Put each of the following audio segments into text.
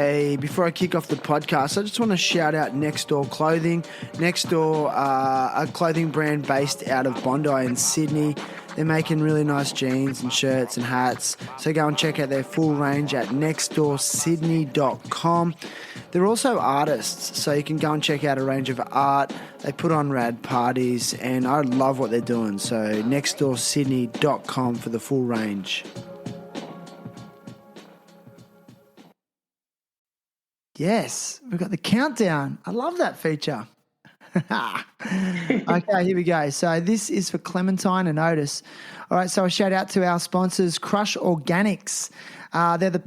Hey, before I kick off the podcast, I just want to shout out Next Door Clothing. Next Door, a clothing brand based out of Bondi in Sydney. They're making really nice jeans and shirts and hats. So go and check out their full range at nextdoorsydney.com. They're also artists, so you can go and check out a range of art. They put on rad parties, and I love what they're doing. So nextdoorsydney.com for the full range. Yes, we've got the countdown. I love that feature. Okay, here we go. So this is for Clementine and Otis. All right, so a shout out to our sponsors, Crush Organics. They're the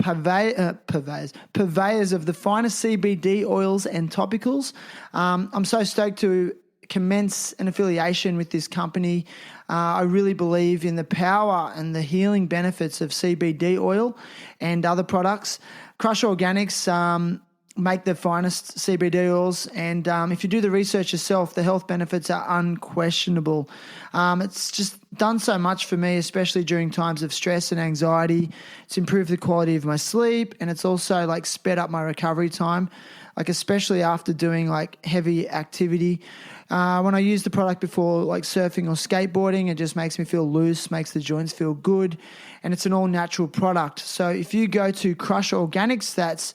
purveyors of the finest CBD oils and topicals. I'm so stoked to commence an affiliation with this company. I really believe in the power and the healing benefits of CBD oil and other products. Crush Organics make the finest CBD oils, and if you do the research yourself, the health benefits are unquestionable. It's just done so much for me, especially during times of stress and anxiety. It's improved the quality of my sleep, and it's also like sped up my recovery time, like especially after doing like heavy activity. When I use the product before like surfing or skateboarding, it just makes me feel loose, makes the joints feel good, and it's an all-natural product. So if you go to Crush Organics, that's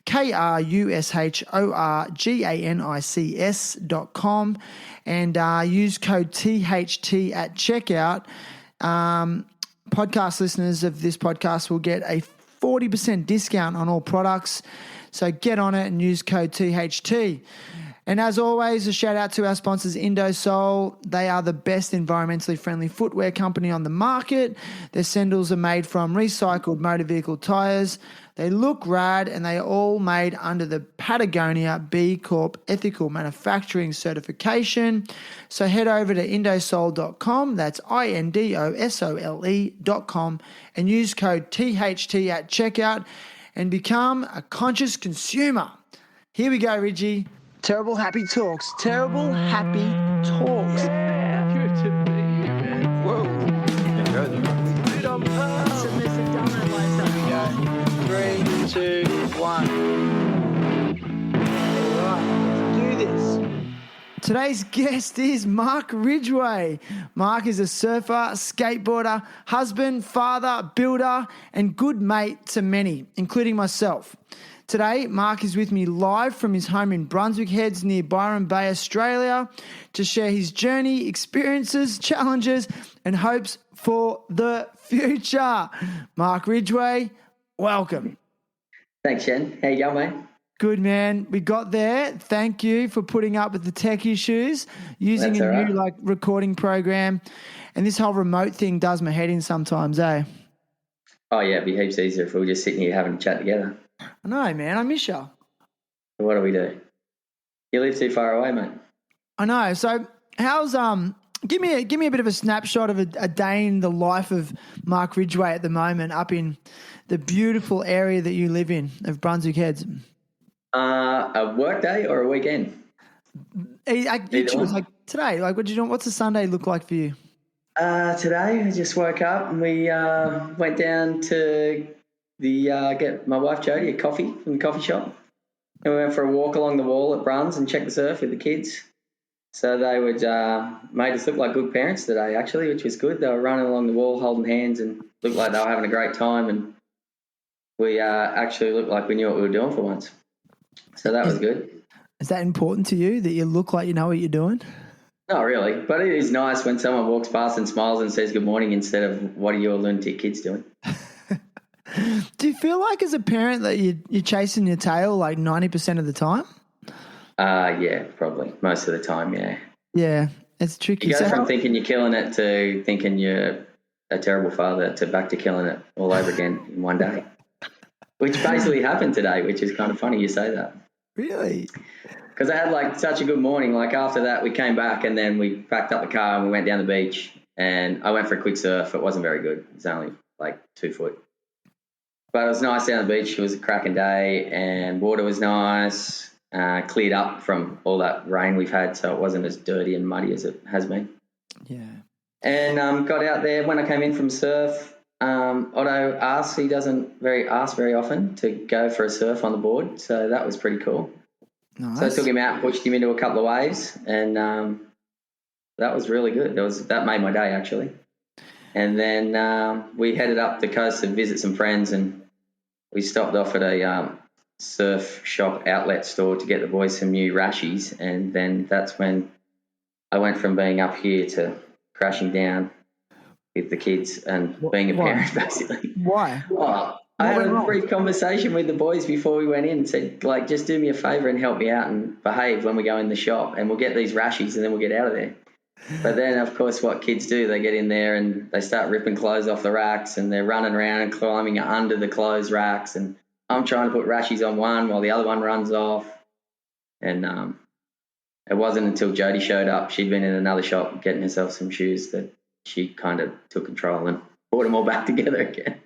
KRUSHORGANICS.com and use code THT at checkout. Podcast listeners of this podcast will get a 40% discount on all products. So get on it and use code THT. And as always, a shout out to our sponsors, Indosole. They are the best environmentally friendly footwear company on the market. Their sandals are made from recycled motor vehicle tires. They look rad, and they are all made under the Patagonia B Corp ethical manufacturing certification. So head over to indosole.com, that's INDOSOLE.com, and use code THT at checkout and become a conscious consumer. Here we go, Ridgie. Terrible Happy Talks. Terrible Happy Talks. Yeah, good to be here, man. Whoa. Listen, don't let myself go. 3, 2, 1. All right, let's do this. Today's guest is Mark Ridgway. Mark is a surfer, skateboarder, husband, father, builder, and good mate to many, including myself. Today, Mark is with me live from his home in Brunswick Heads near Byron Bay, Australia, to share his journey, experiences, challenges, and hopes for the future. Mark Ridgway, welcome. Thanks, Shen. How you going, mate? Good, man. We got there. Thank you for putting up with the tech issues, using That's a new recording program. And this whole remote thing does my head in sometimes, eh? Oh, yeah, it'd be heaps easier if we were just sitting here having a chat together. I know, man. I miss you. What do we do? You live too far away, mate. I know. So how's give me a bit of a snapshot of a day in the life of Mark Ridgway at the moment up in the beautiful area that you live in of Brunswick Heads. A work day or a weekend? You choose. Like today, like what do you do? What's a Sunday look like for you? Today I just woke up and we went down to get my wife Jodie a coffee from the coffee shop, and we went for a walk along the wall at Bruns and checked the surf with the kids. So they would made us look like good parents today, actually, which was good. They were running along the wall holding hands and looked like they were having a great time, and we actually looked like we knew what we were doing for once. So that was good. Is that important to you, that you look like you know what you're doing? Not really, but it is nice when someone walks past and smiles and says good morning instead of what are your lunatic kids doing. Do you feel like as a parent that you're chasing your tail like 90% of the time? Yeah, probably. Most of the time, yeah. Yeah, it's tricky. You go from thinking you're killing it to thinking you're a terrible father to back to killing it all over again in one day, which basically happened today, which is kind of funny you say that. Really? Because I had like such a good morning. Like after that, we came back and then we packed up the car and we went down the beach, and I went for a quick surf. It wasn't very good. It was only like 2 foot. But it was nice down the beach. It was a cracking day and water was nice, cleared up from all that rain we've had, so it wasn't as dirty and muddy as it has been. Yeah. And got out there. When I came in from surf, Otto asks, he doesn't ask very often to go for a surf on the board, so that was pretty cool. Nice. So I took him out and pushed him into a couple of waves, and that was really good. That made my day, actually. And then we headed up the coast to visit some friends, and we stopped off at a surf shop outlet store to get the boys some new rashies, and then that's when I went from being up here to crashing down with the kids and being a parent, basically. Why? Oh, I had a brief conversation with the boys before we went in and said, like, just do me a favour and help me out and behave when we go in the shop, and we'll get these rashies and then we'll get out of there. But then, of course, what kids do, they get in there and they start ripping clothes off the racks, and they're running around and climbing under the clothes racks, and I'm trying to put rashies on one while the other one runs off. And it wasn't until Jodie showed up, she'd been in another shop getting herself some shoes, that she kind of took control and brought them all back together again.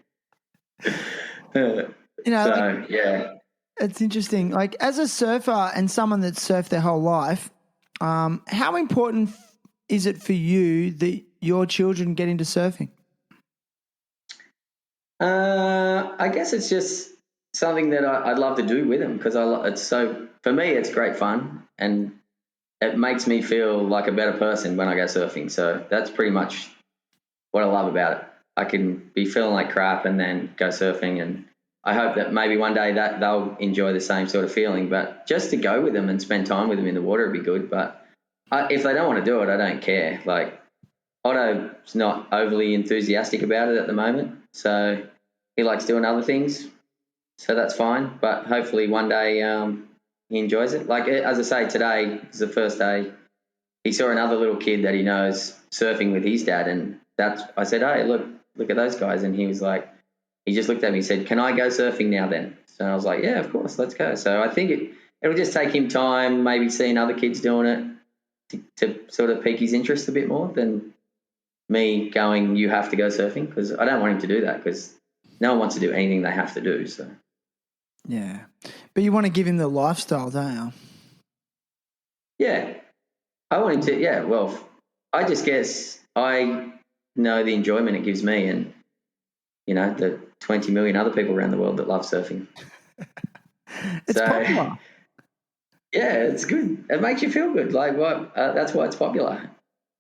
Yeah. It's interesting. Like, as a surfer and someone that's surfed their whole life, how important is it for you that your children get into surfing? I guess it's just something that I'd love to do with them, because for me, it's great fun, and it makes me feel like a better person when I go surfing. So that's pretty much what I love about it. I can be feeling like crap and then go surfing, and I hope that maybe one day that they'll enjoy the same sort of feeling. But just to go with them and spend time with them in the water would be good. But if they don't want to do it, I don't care. Like, Otto's not overly enthusiastic about it at the moment, so he likes doing other things, so that's fine. But hopefully one day he enjoys it. Like, as I say, today is the first day he saw another little kid that he knows surfing with his dad, and I said, hey, look at those guys, and he was like, he just looked at me and said, can I go surfing now then? So I was like, yeah, of course, let's go. So I think it'll just take him time, maybe seeing other kids doing it to sort of pique his interest a bit more than me going, you have to go surfing, because I don't want him to do that, because no one wants to do anything they have to do. So yeah, but you want to give him the lifestyle, don't you? Yeah, I want him to. Yeah, well, I just guess I know the enjoyment it gives me, and the 20 million other people around the world that love surfing. It's popular. Yeah, it's good. It makes you feel good. Like, what? That's why it's popular.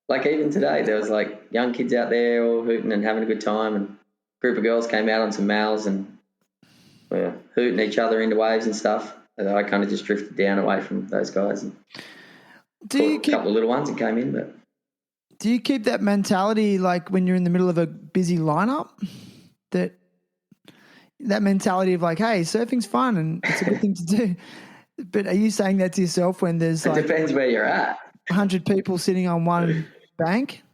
Like, even today, there was like young kids out there all hooting and having a good time, and a group of girls came out on some mals and were hooting each other into waves and stuff. And I kind of just drifted down away from those guys and a couple of little ones and came in. But do you keep that mentality, like when you're in the middle of a busy lineup, that mentality of like, hey, surfing's fun and it's a good thing to do? But are you saying that to yourself when there's it depends where you're at. 100 people sitting on one bank?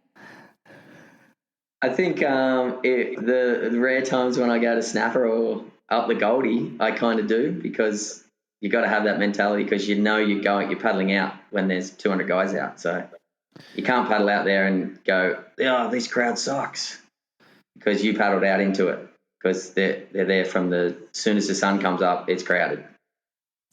I think the rare times when I go to Snapper or up the Goldie, I kind of do, because you got to have that mentality, because you're paddling out when there's 200 guys out. So you can't paddle out there and go, oh, this crowd sucks, because you paddled out into it, because they're there from as soon as the sun comes up, it's crowded.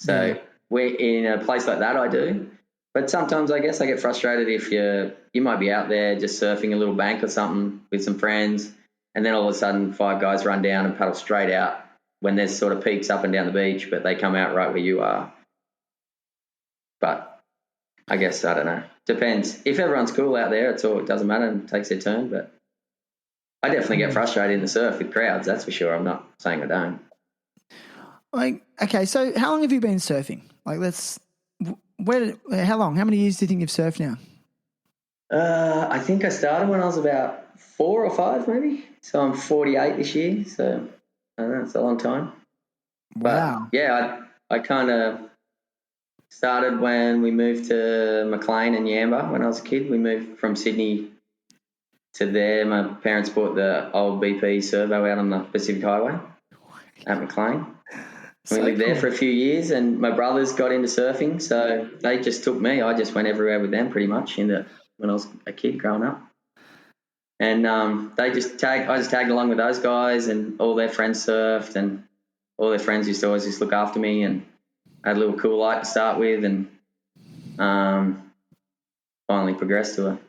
So we're in a place like that, I do. But sometimes I guess I get frustrated if you might be out there just surfing a little bank or something with some friends, and then all of a sudden 5 guys run down and paddle straight out when there's sort of peaks up and down the beach, but they come out right where you are. But I guess, I don't know. Depends. If everyone's cool out there, it doesn't matter and takes their turn. But I definitely get frustrated in the surf with crowds, that's for sure. I'm not saying I don't. Like, okay, so how long have you been surfing? Like, how long? How many years do you think you've surfed now? I think I started when I was about 4 or 5, maybe. So I'm 48 this year. So I don't know, it's a long time. Wow. But yeah, I kind of started when we moved to Maclean and Yamba when I was a kid. We moved from Sydney to there. My parents bought the old BP servo out on the Pacific Highway at Maclean. We lived there for a few years, and my brothers got into surfing, so they just took me. I just went everywhere with them pretty much when I was a kid growing up. And I just tagged along with those guys, and all their friends surfed, and all their friends used to always just look after me, and I had a little cool light to start with, and finally progressed to a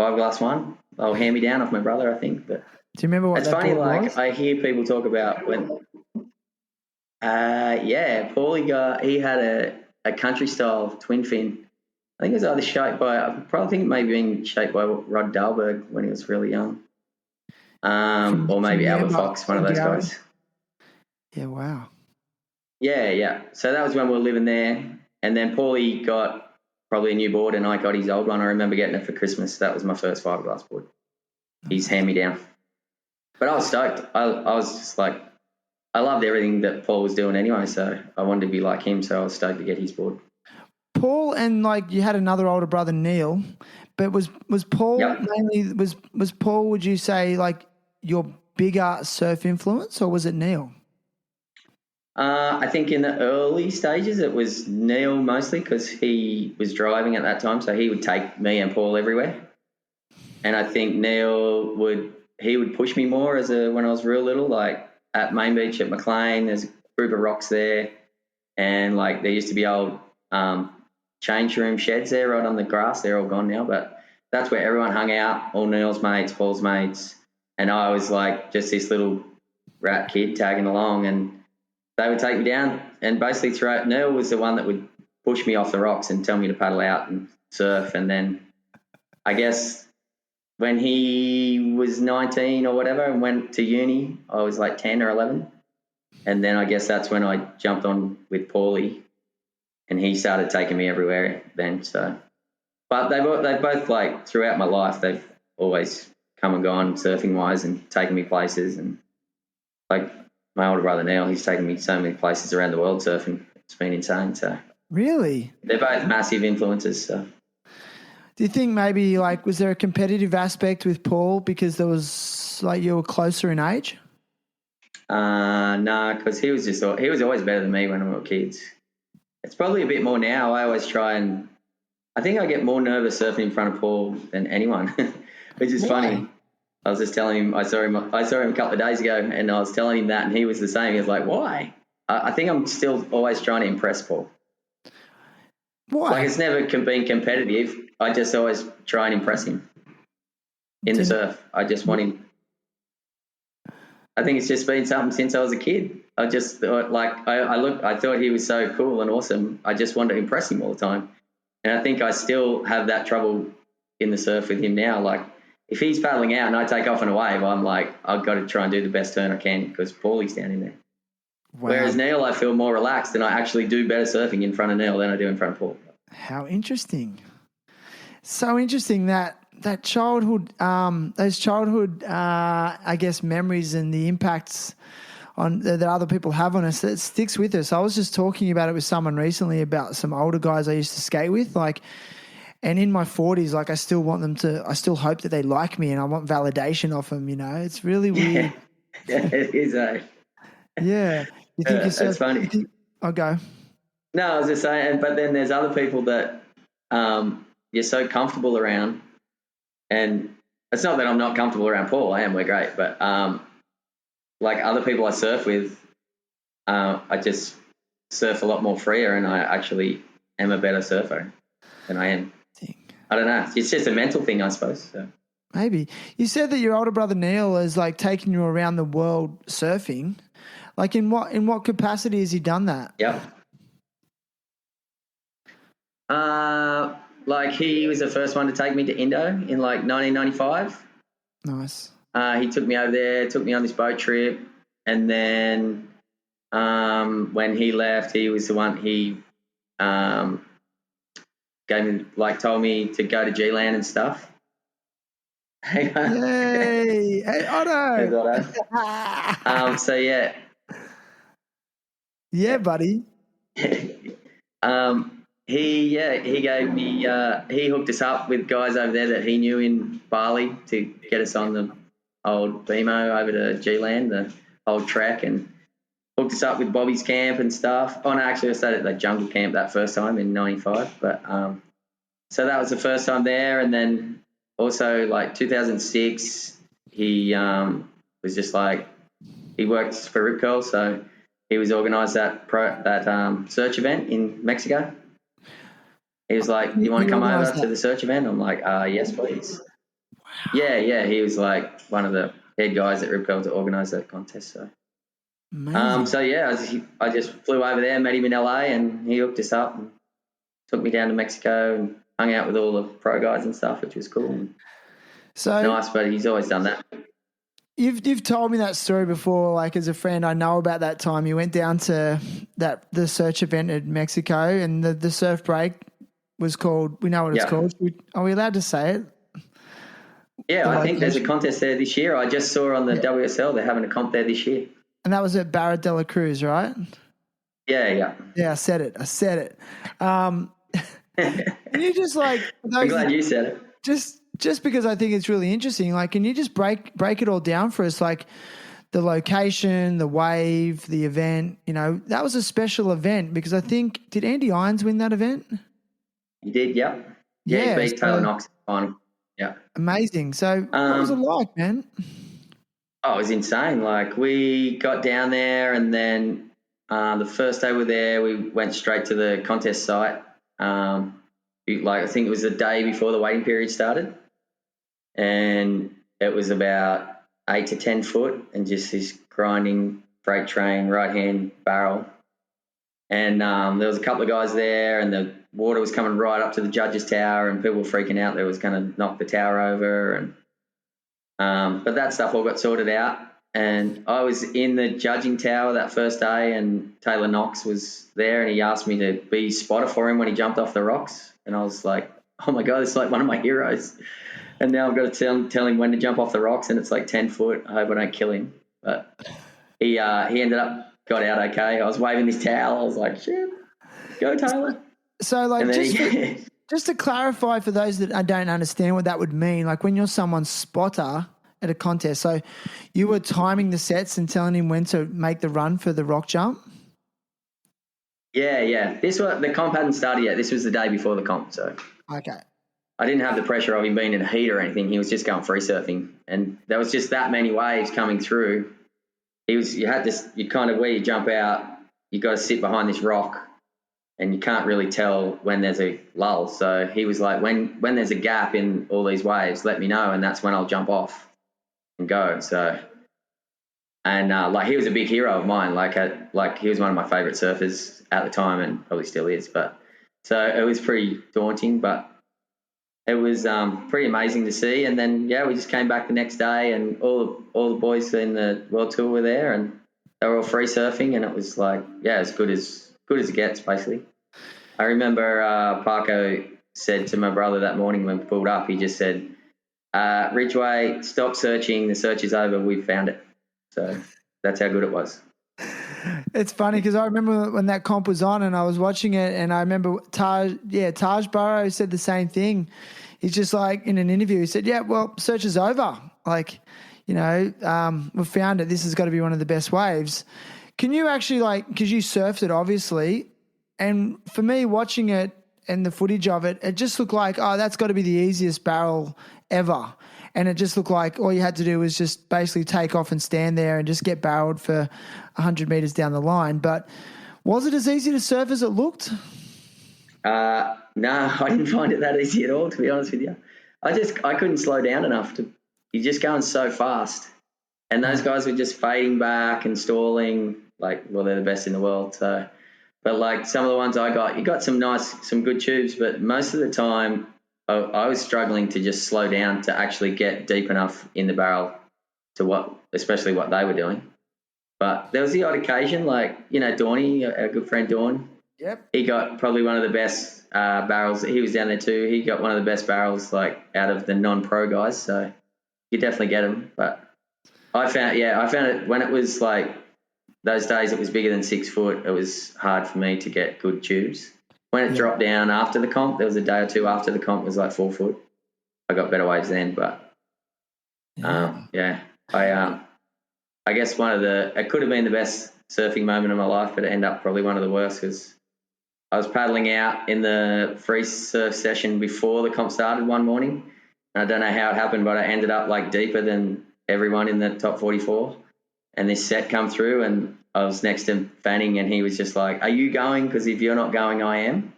5-glass one. I'll hand me down off my brother, I think. But Do you remember what It's that funny, board like was? I hear people talk about when, Paulie he had a country style twin fin. I think it was either shaped by, I probably think it may have been shaped by Rod Dahlberg when he was really young. Or maybe Albert Yamba Fox, one of and those Gary. guys. Yeah, wow. Yeah. So that was when we were living there. And then Paulie got probably a new board and I got his old one. I remember getting it for Christmas. That was my first fiberglass board. He's hand-me-down. But I was stoked. I was just like, I loved everything that Paul was doing anyway, so I wanted to be like him, so I was stoked to get his board. Paul, and like you had another older brother, Neil, but was Paul mainly, was Paul, would you say, like your bigger surf influence, or was it Neil? I think in the early stages it was Neil mostly because he was driving at that time, so he would take me and Paul everywhere. And I think Neil would push me more when I was real little, like at Main Beach at McLean, there's a group of rocks there, and like there used to be old change room sheds there right on the grass. They're all gone now, but that's where everyone hung out, all Neil's mates, Paul's mates, and I was like just this little rat kid tagging along, and they would take me down, and basically throughout, Neil was the one that would push me off the rocks and tell me to paddle out and surf. And then I guess when he was 19 or whatever and went to uni, I was like 10 or 11. And then I guess that's when I jumped on with Paulie, and he started taking me everywhere then. So, but they both like throughout my life, they've always come and gone surfing wise and taken me places. And like my older brother Neil, he's taken me so many places around the world surfing. It's been insane. So really, they're both massive influences. So. Do you think maybe like was there a competitive aspect with Paul because there was like you were closer in age? No, because he was always better than me when we were kids. It's probably a bit more now. I always I think I get more nervous surfing in front of Paul than anyone, which is funny. I was just telling him, I saw him a couple of days ago, and I was telling him that, and he was the same. He was like, why? I think I'm still always trying to impress Paul. Why? Like it's never been competitive. I just always try and impress him in the surf. I just want him. I think it's just been something since I was a kid. I just thought, I thought he was so cool and awesome. I just wanted to impress him all the time. And I think I still have that trouble in the surf with him now. Like if he's paddling out and I take off on a wave, I'm like, I've got to try and do the best turn I can because Paulie's down in there. Wow. Whereas Neil, I feel more relaxed and I actually do better surfing in front of Neil than I do in front of Paul. How interesting. So interesting that childhood, those childhood, I guess, memories and the impacts on that other people have on us, that sticks with us. I was just talking about it with someone recently about some older guys I used to skate with, like, and in my 40s, like I still hope that they like me and I want validation off them, you know. It's really weird. Yeah, it is, eh? Yeah. You think it's funny. I'll go. No, I was just saying, but then there's other people that you're so comfortable around, and it's not that I'm not comfortable around Paul. I am. We're great, but like other people I surf with, I just surf a lot more freer, and I actually am a better surfer than I am. I don't know. It's just a mental thing, I suppose. So. Maybe. You said that your older brother Neil is like taking you around the world surfing. Like in what capacity has he done that? Yep. Like he was the first one to take me to Indo in like 1995. Nice. He took me over there, took me on this boat trip, and then when he left, he was the one told me to go to G-Land and stuff. Yay! Hey, Otto! So yeah. Yeah, buddy. He gave me he hooked us up with guys over there that he knew in Bali to get us on the old BMO over to G-Land, the old track, and hooked us up with Bobby's camp and stuff. Oh no, actually I stayed at the jungle camp that first time in 95, but so that was the first time there. And then also like 2006 he was just like, he worked for Rip Curl, so he was organised that search event in Mexico. He was like, "You want to come over to the search event?" I'm like, "Yes, please." Wow. Yeah. He was like one of the head guys at Rip Curl to organise that contest. So, Amazing. I just flew over there, met him in LA, and he hooked us up and took me down to Mexico and hung out with all the pro guys and stuff, which was cool. And So nice, but he's always done that. You've told me that story before, like as a friend. I know about that time you went down to the search event in Mexico, and the surf break was called. We know what it's called. Are we allowed to say it? Yeah, I think there's a contest there this year. I just saw on the WSL they're having a comp there this year. And that was at Barra de la Cruz, right? Yeah. Yeah, I said it. Can you just like? I'm glad you said it. Just because I think it's really interesting, like, can you just break it all down for us? Like the location, the wave, the event, that was a special event because I think, did Andy Irons win that event? He did, yeah. Yeah, he beat Taylor Knox in the final. Yeah. Amazing. So what was it like, man? Oh, it was insane. Like we got down there and then the first day we were there, we went straight to the contest site. I think it was the day before the waiting period started. And it was about 8 to 10 foot and just this grinding freight train, right-hand barrel. And there was a couple of guys there and the water was coming right up to the judges' tower and people were freaking out that it was going to knock the tower over. And but that stuff all got sorted out. And I was in the judging tower that first day and Taylor Knox was there and he asked me to be spotter for him when he jumped off the rocks. And I was like, oh, my God, it's like one of my heroes. And now I've got to tell him when to jump off the rocks, and it's like 10 foot. I hope I don't kill him. But he ended up, got out okay. I was waving this towel. I was like, shit, go Taylor. So, like, just to clarify for those that don't understand what that would mean, like when you're someone's spotter at a contest, so you were timing the sets and telling him when to make the run for the rock jump? Yeah. The comp hadn't started yet. This was the day before the comp, so. Okay. I didn't have the pressure of him being in a heat or anything. He was just going free surfing, and there was just that many waves coming through. You kind of where you jump out, you got to sit behind this rock, and you can't really tell when there's a lull. So he was like, when there's a gap in all these waves, let me know, and that's when I'll jump off and go. So, and he was a big hero of mine. Like he was one of my favourite surfers at the time, and probably still is. But so it was pretty daunting, but. It was pretty amazing to see, and then we just came back the next day, and all the boys in the World Tour were there, and they were all free surfing, and it was like as good as it gets, basically. I remember Parko said to my brother that morning when we pulled up, he just said, "Ridgway, stop searching. The search is over. We've found it." So that's how good it was. It's funny because I remember when that comp was on and I was watching it, and I remember Taj Burrow said the same thing. He's just like in an interview, he said, search is over. Like, we've found it. This has got to be one of the best waves. Can you actually because you surfed it obviously, and for me watching it and the footage of it, it just looked like, that's got to be the easiest barrel ever. And it just looked like all you had to do was just basically take off and stand there and just get barreled for 100 metres down the line. But was it as easy to surf as it looked? No, I didn't find it that easy at all, to be honest with you. I couldn't slow down enough. You're just going so fast. And those guys were just fading back and stalling. They're the best in the world. So, but some of the ones I got, you got some good tubes, but most of the time I was struggling to just slow down to actually get deep enough in the barrel to especially what they were doing. But there was the odd occasion, Dawny, our good friend Dawn. Yep. He got probably one of the best barrels. He was down there too. He got one of the best barrels out of the non-pro guys. So you definitely get them. But I found it when it was those days it was bigger than 6 foot. It was hard for me to get good tubes. When it dropped down after the comp, there was a day or two after the comp, it was 4 foot. I got better waves then, but I guess it could have been the best surfing moment of my life, but it ended up probably one of the worst because I was paddling out in the free surf session before the comp started one morning. And I don't know how it happened, but I ended up deeper than everyone in the top 44. And this set come through and I was next to Fanning and he was just like, "Are you going? Because if you're not going, I am."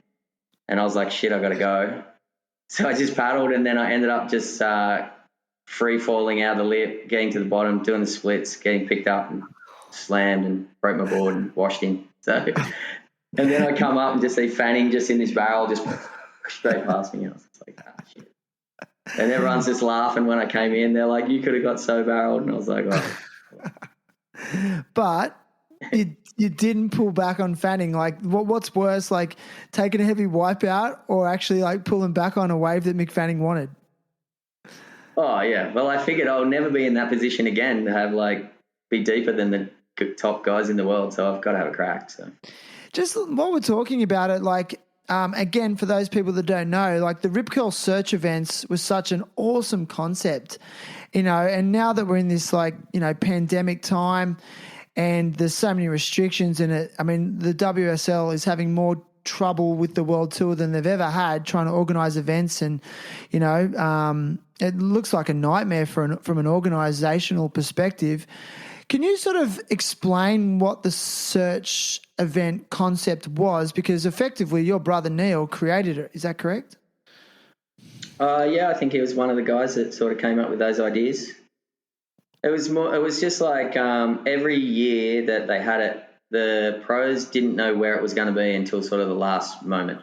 And I was like, shit, I got to go. So I just paddled and then I ended up just free falling out of the lip, getting to the bottom, doing the splits, getting picked up and slammed and broke my board and washed in. So, and then I come up and just see Fanning just in this barrel, just straight past me. I was just like, shit. And everyone's just laughing when I came in. They're like, you could have got so barreled. And I was like, oh. But you didn't pull back on Fanning. Like, what's worse, like taking a heavy wipeout or actually like pulling back on a wave that Mick Fanning wanted? Oh, yeah. Well, I figured I'll never be in that position again to have be deeper than the top guys in the world. So I've got to have a crack. So just while we're talking about it, again, for those people that don't know, like the Rip Curl Search events was such an awesome concept, and now that we're in this pandemic time and there's so many restrictions in it, I mean, the WSL is having more trouble with the World Tour than they've ever had trying to organise events, and, it looks like a nightmare from an organisational perspective. Can you sort of explain what the search event concept was? Because effectively your brother Neil created it. Is that correct? Yeah, I think he was one of the guys that sort of came up with those ideas. It was just like every year that they had it, the pros didn't know where it was going to be until sort of the last moment.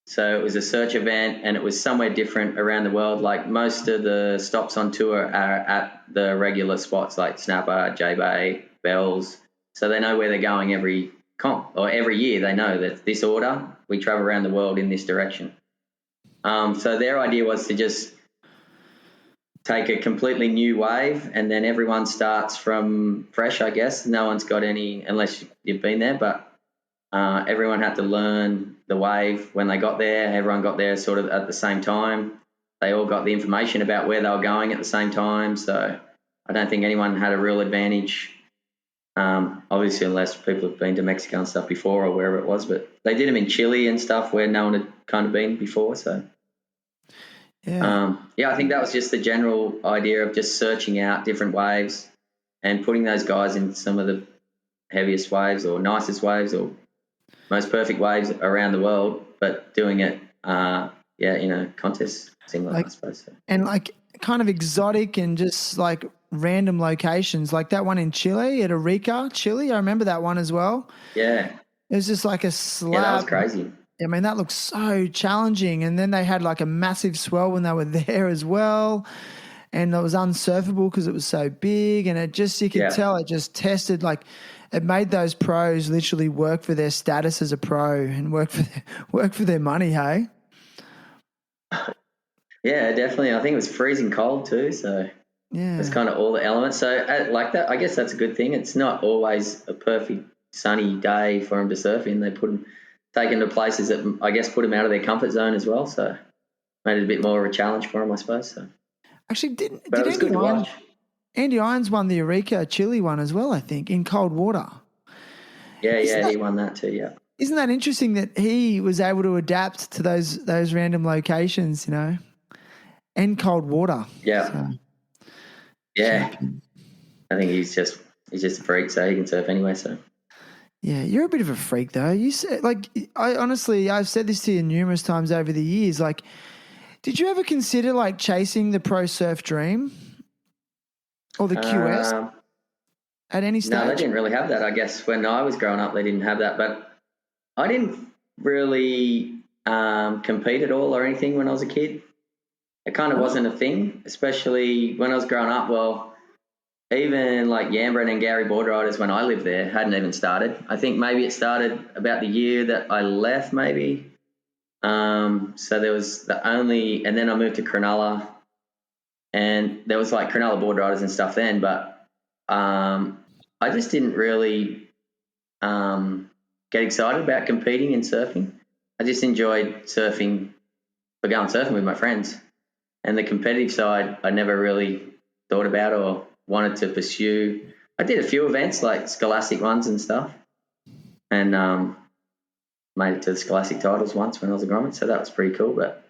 So it was a search event and it was somewhere different around the world. Like most of the stops on tour are at the regular spots like Snapper, J-Bay, Bells. So they know where they're going every comp, or every year they know that this order, we travel around the world in this direction. So their idea was to just take a completely new wave and then everyone starts from fresh, I guess. No one's got any, unless you've been there, but everyone had to learn the wave when they got there. Everyone got there sort of at the same time. They all got the information about where they were going at the same time. So I don't think anyone had a real advantage, obviously, unless people have been to Mexico and stuff before or wherever it was. But they did them in Chile and stuff where no one had kind of been before. So, I think that was just the general idea of just searching out different waves and putting those guys in some of the heaviest waves or nicest waves or most perfect waves around the world, but doing it, in a contest similar, I suppose. So. And kind of exotic and just random locations, like that one in Chile at Arica, Chile. I remember that one as well. Yeah. It was just like a slab. Yeah, that was crazy. I mean, that looks so challenging. And then they had a massive swell when they were there as well. And it was unsurfable because it was so big. And it just, you could tell it just tested, it made those pros literally work for their status as a pro and work for their money, hey? Yeah, definitely. I think it was freezing cold too. So it's kind of all the elements. So that, I guess that's a good thing. It's not always a perfect sunny day for them to surf in. They take them to places that I guess put them out of their comfort zone as well. So made it a bit more of a challenge for them, I suppose. So actually, did it was good to watch. Andy Irons won the Arica Chile one as well, I think, in cold water. Yeah, he won that too, yeah. Isn't that interesting that he was able to adapt to those random locations, and cold water? Yeah. So, yeah. I think he's just a freak, so he can surf anywhere, so. Yeah, you're a bit of a freak though. You said, I've said this to you numerous times over the years, did you ever consider chasing the pro surf dream? Or the QS at any stage? No, they didn't really have that. I guess when I was growing up, they didn't have that. But I didn't really compete at all or anything when I was a kid. It kind of wasn't a thing, especially when I was growing up. Well, even Yamba and Gary board riders when I lived there hadn't even started. I think maybe it started about the year that I left, maybe. So there was and then I moved to Cronulla. And there was Cronulla board riders and stuff then, but I just didn't really get excited about competing in surfing. I just enjoyed surfing for going surfing with my friends. And the competitive side, I never really thought about or wanted to pursue. I did a few events, scholastic ones and stuff, and made it to the scholastic titles once when I was a grommet, so that was pretty cool, but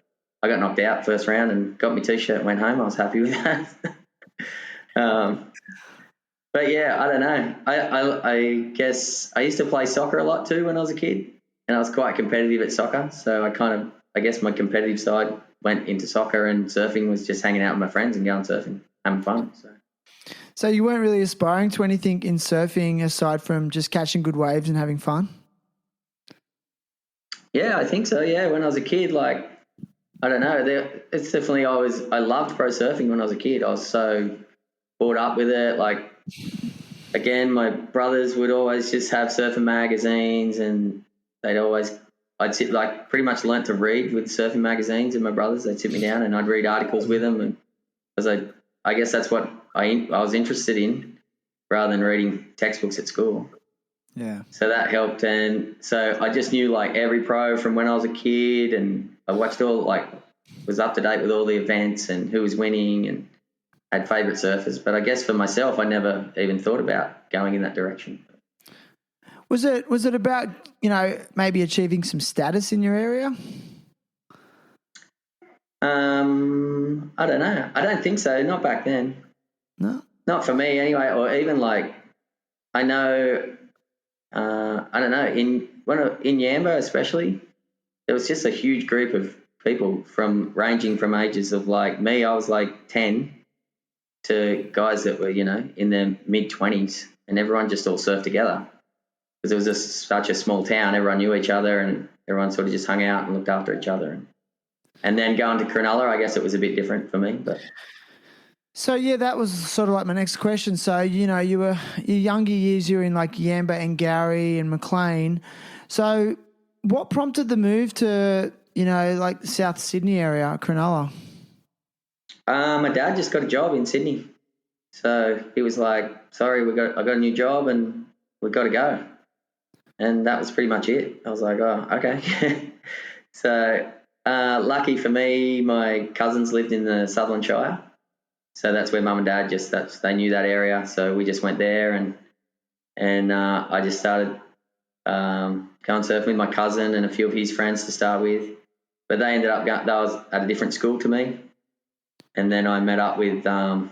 I got knocked out first round and got my T-shirt and went home. I was happy with that. But yeah, I don't know. I guess I used to play soccer a lot too when I was a kid, and I was quite competitive at soccer. So I guess my competitive side went into soccer, and surfing was just hanging out with my friends and going surfing, having fun. So you weren't really aspiring to anything in surfing aside from just catching good waves and having fun? Yeah, I think so. Yeah, when I was a kid, like, I don't know, it's definitely I loved pro surfing when I was a kid. I was so brought up with it. Like, again, my brothers would always just have surfing magazines, and I'd sit, like, pretty much learnt to read with surfing magazines, and my brothers, they'd sit me down and I'd read articles with them, and because I guess that's what I was interested in rather than reading textbooks at school. Yeah. So that helped, and so I just knew, like, every pro from when I was a kid, and I watched was up to date with all the events and who was winning, and had favourite surfers. But I guess for myself, I never even thought about going in that direction. Was it about, maybe achieving some status in your area? I don't know. I don't think so. Not back then. No? Not for me anyway. Or even, like, I know, I don't know, in Yamba especially, there was just a huge group of people ranging from ages of, like, me, I was like 10, to guys that were, in their mid-20s, and everyone just all surfed together. Because it was such a small town, everyone knew each other, and everyone sort of just hung out and looked after each other. And then going to Cronulla, I guess it was a bit different for me. But so, yeah, that was sort of like my next question. So, your younger years, you were in, like, Yamba and Gowrie and Maclean. So what prompted the move to, like, the South Sydney area, Cronulla? My dad just got a job in Sydney. So he was like, sorry, I got a new job and we've got to go. And that was pretty much it. I was like, oh, okay. So lucky for me, my cousins lived in the Sutherland Shire. So that's where mum and dad they knew that area. So we just went there, and I just started going surfing with my cousin and a few of his friends to start with. But they ended up they was at a different school to me. And then I met up with all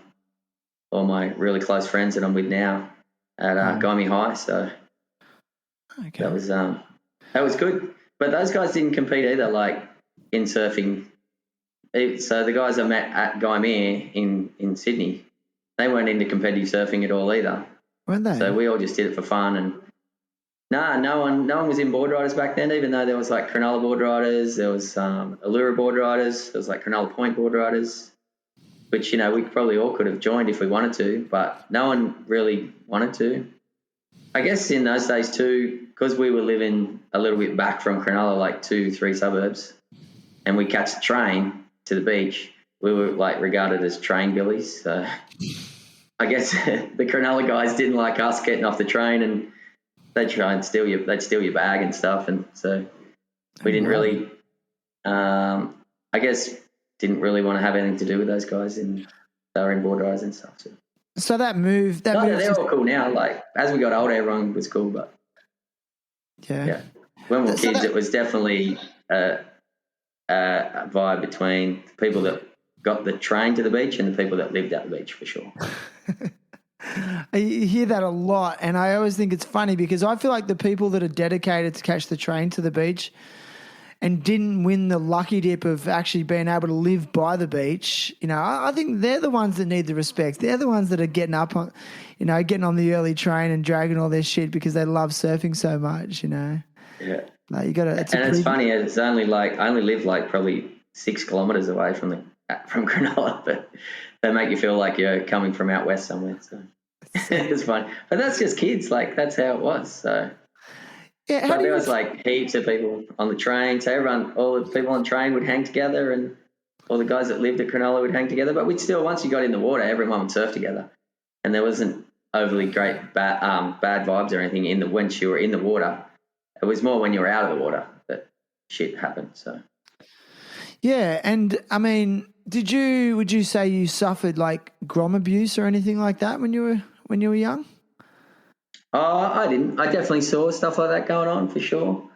my really close friends that I'm with now at Gymea High. So okay. that was good. But those guys didn't compete either, like, in surfing. So the guys I met at Gymea in Sydney, they weren't into competitive surfing at all either. Weren't they? So we all just did it for fun. And no one was in board riders back then, even though there was, like, Cronulla board riders, there was Allura board riders, there was, like, Cronulla Point board riders, which, we probably all could have joined if we wanted to, but no one really wanted to. I guess in those days too, because we were living a little bit back from Cronulla, like 2-3 suburbs, and we catch the train to the beach, we were, like, regarded as train billies. So I guess the Cronulla guys didn't like us getting off the train, and they'd try and they'd steal your bag and stuff. And so we didn't really, I guess, didn't really want to have anything to do with those guys, and they were in board riders and stuff. So that move, they're all cool now. Like, as we got older, everyone was cool, but yeah. When we were kids, it was definitely a vibe between the people that got the train to the beach and the people that lived at the beach, for sure. I hear that a lot, and I always think it's funny because I feel like the people that are dedicated to catch the train to the beach and didn't win the lucky dip of actually being able to live by the beach, I think they're the ones that need the respect. They're the ones that are getting up on, getting on the early train and dragging all their shit because they love surfing so much, Yeah. Like, you got to. It's funny. It's only I only live, like, probably 6 kilometres away from Cronulla, but they make you feel like you're coming from out west somewhere. So it's fun, but that's just kids. Like, that's how it was. So. Yeah, but there was, like, heaps of people on the train. So all the people on the train would hang together, and all the guys that lived at Cronulla would hang together. But we'd still, once you got in the water, everyone would surf together, and there wasn't overly great bad vibes or anything once you were in the water. It was more when you were out of the water that shit happened. So. Yeah, and I mean, would you say you suffered, like, grom abuse or anything like that when you were young? Oh, I didn't. I definitely saw stuff like that going on, for sure.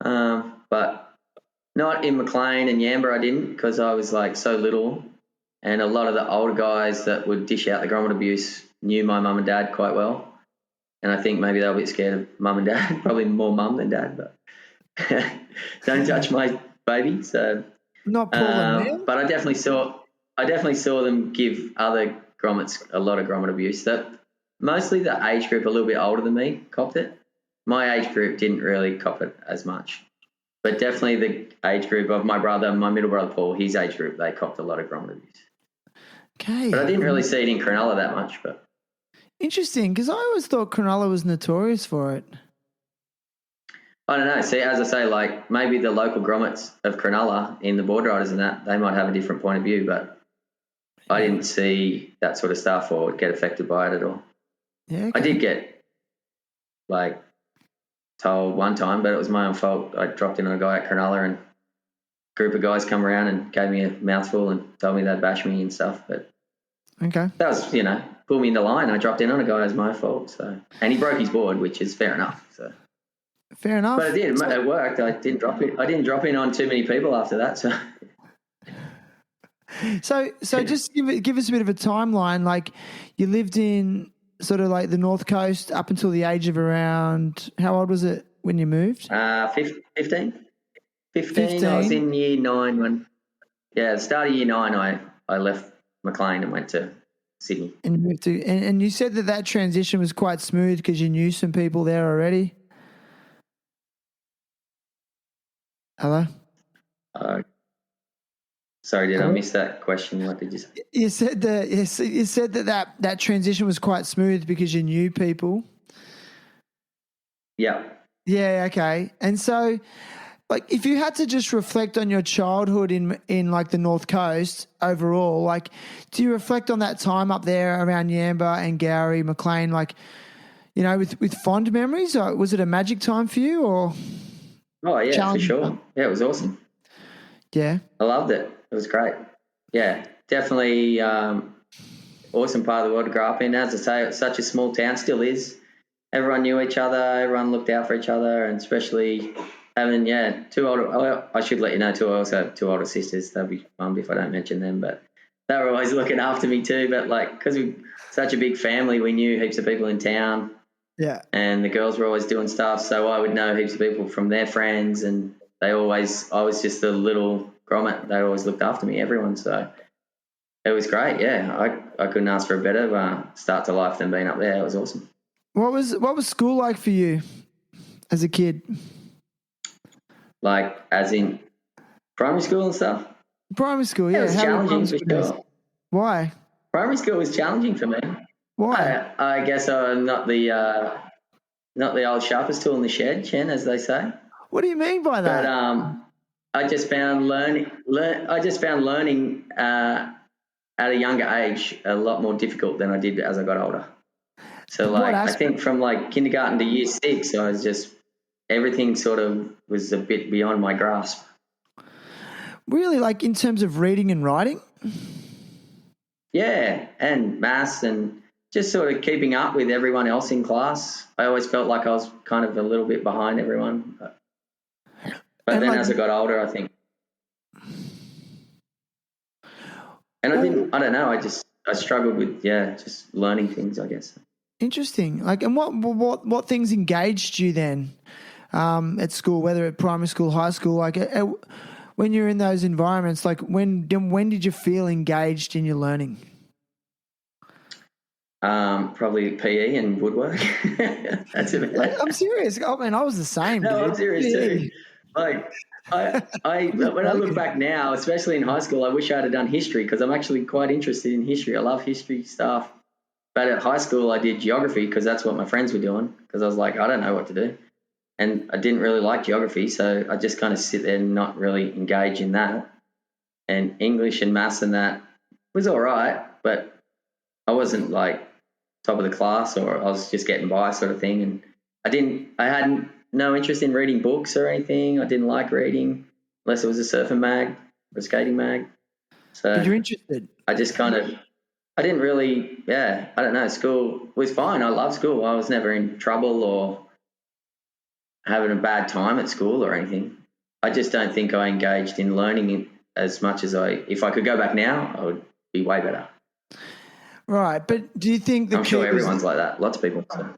But not in Maclean and Yamba, I didn't, because I was, like, so little. And a lot of the older guys that would dish out the grommet abuse knew my mum and dad quite well. And I think maybe they were a bit scared of mum and dad, probably more mum than dad, but don't touch my baby. So Not Paul and Neil? But I definitely saw them give other grommets a lot of grommet abuse. That mostly the age group a little bit older than me copped it. My age group didn't really cop it as much. But definitely the age group of my brother, my middle brother Paul, his age group, they copped a lot of grommet abuse. Okay. But I didn't really see it in Cronulla that much. But interesting, because I always thought Cronulla was notorious for it. I don't know. See, as I say, like maybe the local grommets of Cronulla in the board riders and that, they might have a different point of view, but I didn't see that sort of stuff or get affected by it at all. Yeah, okay. I did get like told one time, but it was my own fault. I dropped in on a guy at Cronulla and a group of guys come around and gave me a mouthful and told me they'd bash me and stuff. But okay, that was, pulled me in the line. I dropped in on a guy, it was my fault. So, and he broke his board, which is fair enough. So fair enough. But it did. It worked. I didn't drop in on too many people after that. So just give us a bit of a timeline. Like you lived in sort of like the North Coast up until the age of around, how old was it when you moved? 15. 15. I was in year 9 the start of year 9, I left Maclean and went to Sydney. And you moved to, and you said that transition was quite smooth because you knew some people there already. Hello? Sorry, did I miss that question? What did you say? You said that transition was quite smooth because you knew people. Yeah. Yeah, okay. And so, like, if you had to just reflect on your childhood in like the North Coast overall, like, do you reflect on that time up there around Yamba and Gowrie, Maclean, like, with fond memories? Or was it a magic time for you, or? Oh yeah, for sure. Yeah, it was awesome. Yeah, I loved it. It was great. Yeah, definitely awesome part of the world to grow up in. As I say, it's such a small town, still is. Everyone knew each other. Everyone looked out for each other, and especially having two older. I should let you know too. I also have 2 older sisters. They'll be bummed if I don't mention them, but they were always looking after me too. But like, because we're such a big family, we knew heaps of people in town. Yeah. And the girls were always doing stuff, so I would know heaps of people from their friends, and I was just a little grommet. They always looked after me, everyone. So it was great. Yeah, I couldn't ask for a better start to life than being up there. It was awesome. What was school like for you as a kid? Like, as in primary school and stuff? Primary school, yeah. It was challenging for sure. Why? Primary school was challenging for me. Why? I guess I'm not the old sharpest tool in the shed, Chen, as they say. What do you mean by that? But I just found learning at a younger age a lot more difficult than I did as I got older. So like I think from like kindergarten to year 6, I was just everything sort of was a bit beyond my grasp. Really, like in terms of reading and writing? Yeah, and maths and just sort of keeping up with everyone else in class. I always felt like I was kind of a little bit behind everyone. But then like, as I got older, I think. And I don't know, I struggled with, just learning things, I guess. Interesting. Like, and what things engaged you then at school, whether at primary school, high school, like when you're in those environments, like when did you feel engaged in your learning? Probably PE and woodwork. That's it. Like, I'm serious. I mean, I was the same. No, dude. I'm serious too. Like, when I look back now, especially in high school, I wish I had done history because I'm actually quite interested in history. I love history stuff. But at high school, I did geography because that's what my friends were doing because I was like, I don't know what to do. And I didn't really like geography, so I just kind of sit there and not really engage in that. And English and maths and that was all right, but I wasn't like top of the class or I was just getting by sort of thing. And I had no interest in reading books or anything. I didn't like reading unless it was a surfing mag or a skating mag. So but you're interested. I just kind of, I didn't really, I don't know. School was fine. I love school. I was never in trouble or having a bad time at school or anything. I just don't think I engaged in learning it as much as if I could go back now, I would be way better. Right. But do you think I'm sure everyone's like that. Lots of people. So.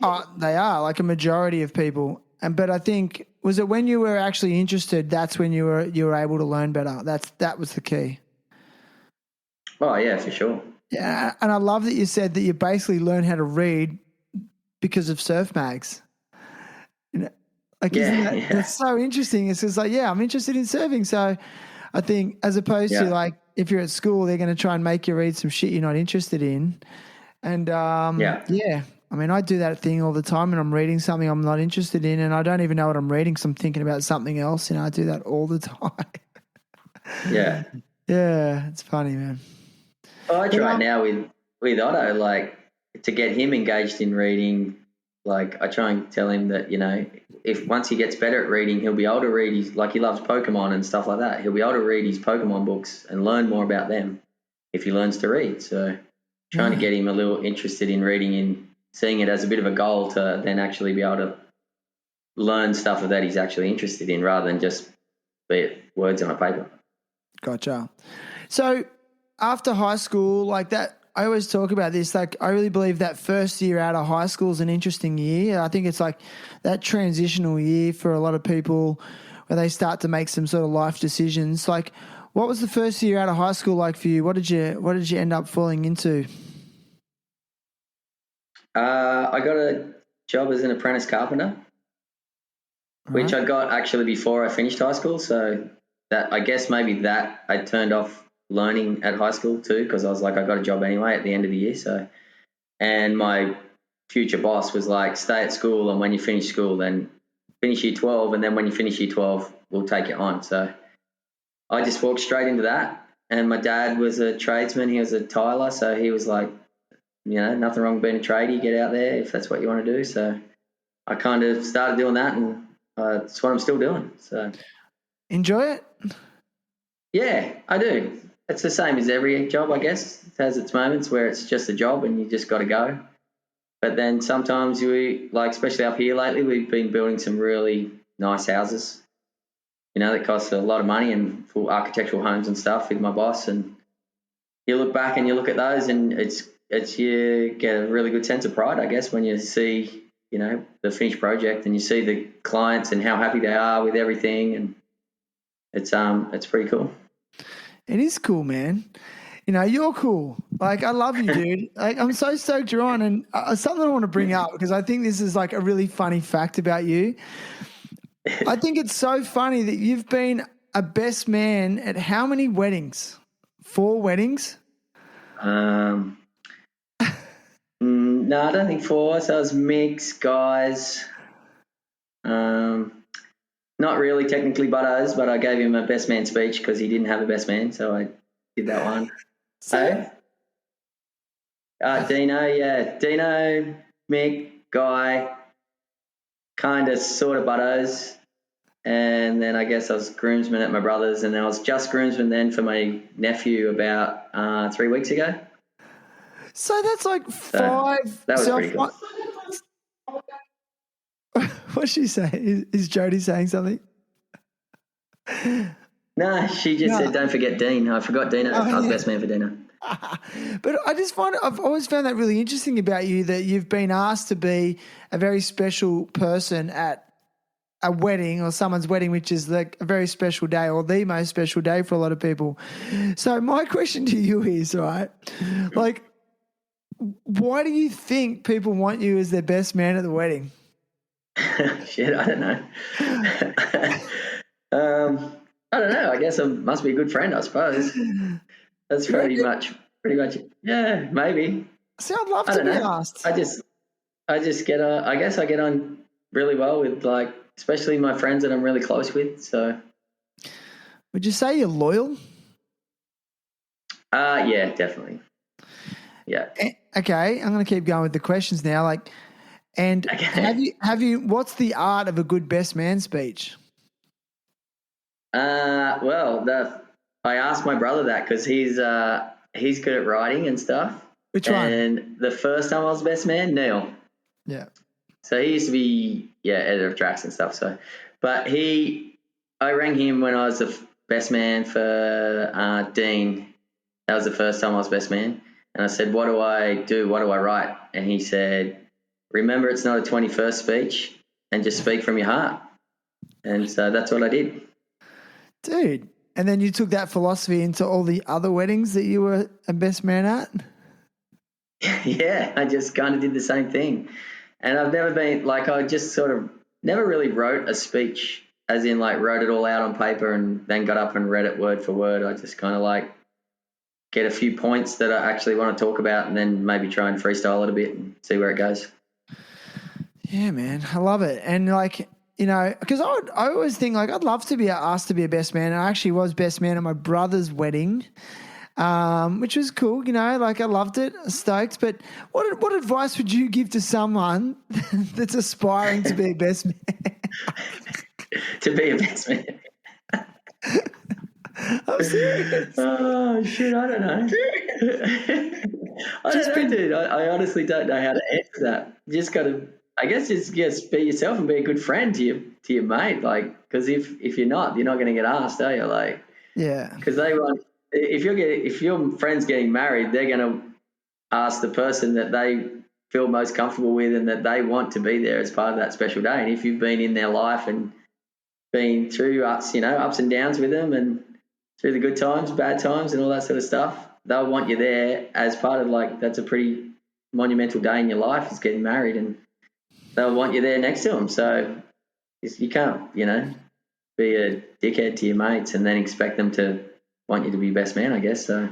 Oh, they are, like a majority of people. But I think was it when you were actually interested? That's when you were able to learn better. That was the key. Oh yeah, for sure. Yeah, and I love that you said that you basically learned how to read because of surf mags. You know, like that's so interesting. It's just like, yeah, I'm interested in surfing, so I think as opposed to like if you're at school, they're going to try and make you read some shit you're not interested in. And yeah, I mean, I do that thing all the time, and I'm reading something I'm not interested in, and I don't even know what I'm reading, so I'm thinking about something else. You know, I do that all the time. Yeah. Yeah, it's funny, man. Well, I try now with Otto, like to get him engaged in reading. Like I try and tell him that, you know, if once he gets better at reading, he'll be able to read he loves Pokemon and stuff like that. He'll be able to read his Pokemon books and learn more about them if he learns to read. So trying to get him a little interested in reading and seeing it as a bit of a goal to then actually be able to learn stuff that he's actually interested in rather than just be it words on a paper. Gotcha. So after high school, like that, I always talk about this. Like, I really believe that first year out of high school is an interesting year. I think it's like that transitional year for a lot of people where they start to make some sort of life decisions. Like, what was the first year out of high school like for you? What did you end up falling into? I got a job as an apprentice carpenter, which I got actually before I finished high school. So that I guess maybe that I turned off learning at high school too, because I was like, I got a job anyway at the end of the year. So, and my future boss was like, stay at school, and when you finish school, then finish year 12, and then when you finish year 12, we'll take you on. So I just walked straight into that. And my dad was a tradesman. He was a tiler. So he was like, you know, nothing wrong with being a tradie. Get out there if that's what you want to do. So I kind of started doing that, and it's what I'm still doing. So enjoy it? Yeah, I do. It's the same as every job, I guess. It has its moments where it's just a job and you just got to go. But then sometimes especially up here lately, we've been building some really nice houses, you know, that cost a lot of money, and full architectural homes and stuff with my boss. And you look back and you look at those, and it's you get a really good sense of pride, I guess, when you see, you know, the finished project and you see the clients and how happy they are with everything, and it's pretty cool. It is cool, man. You know, you're cool. Like, I love you, dude. Like, I'm so stoked you're on. And something I want to bring up, because I think this is like a really funny fact about you. I think it's so funny that you've been a best man at how many weddings? 4 weddings? No, I don't think 4. So it was mixed guys. Not really technically Buttos, but I gave him a best man speech because he didn't have a best man, so I did that one. So, Dino, Mick, Guy, kind of sort of Buttos, and then I guess I was groomsman at my brother's, and then I was just groomsman then for my nephew about 3 weeks ago. So that's like 5. That was pretty cool. What's she saying? Is Jody saying something? No, she just said, don't forget Dean. I forgot Dino. I was best man for Dino. But I just I've always found that really interesting about you, that you've been asked to be a very special person at a wedding or someone's wedding, which is like a very special day, or the most special day for a lot of people. So my question to you is, right, like, why do you think people want you as their best man at the wedding? Shit, I don't know. I don't know. I guess I must be a good friend, I suppose. That's pretty much. Yeah, maybe. See, I'd love to be asked. I just get I guess I get on really well with, like, especially my friends that I'm really close with. So, would you say you're loyal? Yeah, definitely. Yeah. Okay, I'm going to keep going with the questions now. Like, and have you? What's the art of a good best man speech? Well, I asked my brother that because he's good at writing and stuff. Which one? And the first time I was best man, Neil. Yeah. So he used to be editor of tracks and stuff. So, but I rang him when I was the best man for Dean. That was the first time I was best man, and I said, "What do I do? What do I write?" And he said, "Remember, it's not a 21st speech, and just speak from your heart." And so that's what I did. Dude. And then you took that philosophy into all the other weddings that you were a best man at? Yeah, I just kind of did the same thing. And I've never been, like, I just sort of never really wrote a speech, as in, like, wrote it all out on paper and then got up and read it word for word. I just kind of, like, get a few points that I actually want to talk about and then maybe try and freestyle it a bit and see where it goes. Yeah, man. I love it. And, like, you know, because I always think, like, I'd love to be asked to be a best man. And I actually was best man at my brother's wedding, which was cool, you know, like I loved it, stoked. But what advice would you give to someone that's aspiring to be a best man? To be a best man. I'm serious. Oh, shit, I don't know. I don't know, dude. I honestly don't know how to answer that. You just got to, I guess, just be yourself and be a good friend to your mate. Like, because if you're not going to get asked, are you? Like, yeah. Because they want, if your friend's getting married, they're going to ask the person that they feel most comfortable with and that they want to be there as part of that special day. And if you've been in their life and been through ups and downs with them and through the good times, bad times, and all that sort of stuff, they'll want you there as part of, like, that's a pretty monumental day in your life, is getting married, and they'll want you there next to them. So you can't, be a dickhead to your mates and then expect them to want you to be best man, I guess. So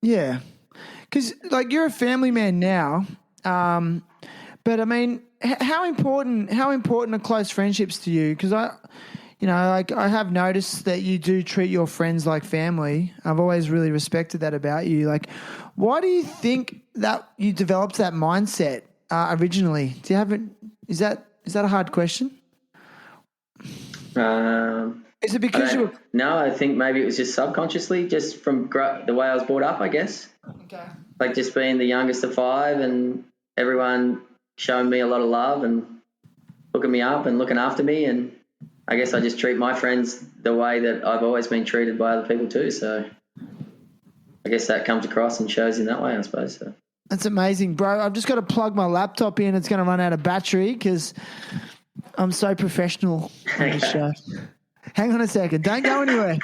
yeah, because, like, you're a family man now, but I mean, how important are close friendships to you? Because I have noticed that you do treat your friends like family. I've always really respected that about you. Like, why do you think that you developed that mindset originally? Do you have it? Is that a hard question? Is it because you were... No, I think maybe it was just subconsciously, just from the way I was brought up, I guess. Okay. Like, just being the youngest of five and everyone showing me a lot of love and hooking me up and looking after me, and I guess I just treat my friends the way that I've always been treated by other people too. So I guess that comes across and shows in that way, I suppose. So. That's amazing, bro. I've just got to plug my laptop in. It's going to run out of battery because I'm so professional on this show. Hang on a second. Don't go anywhere.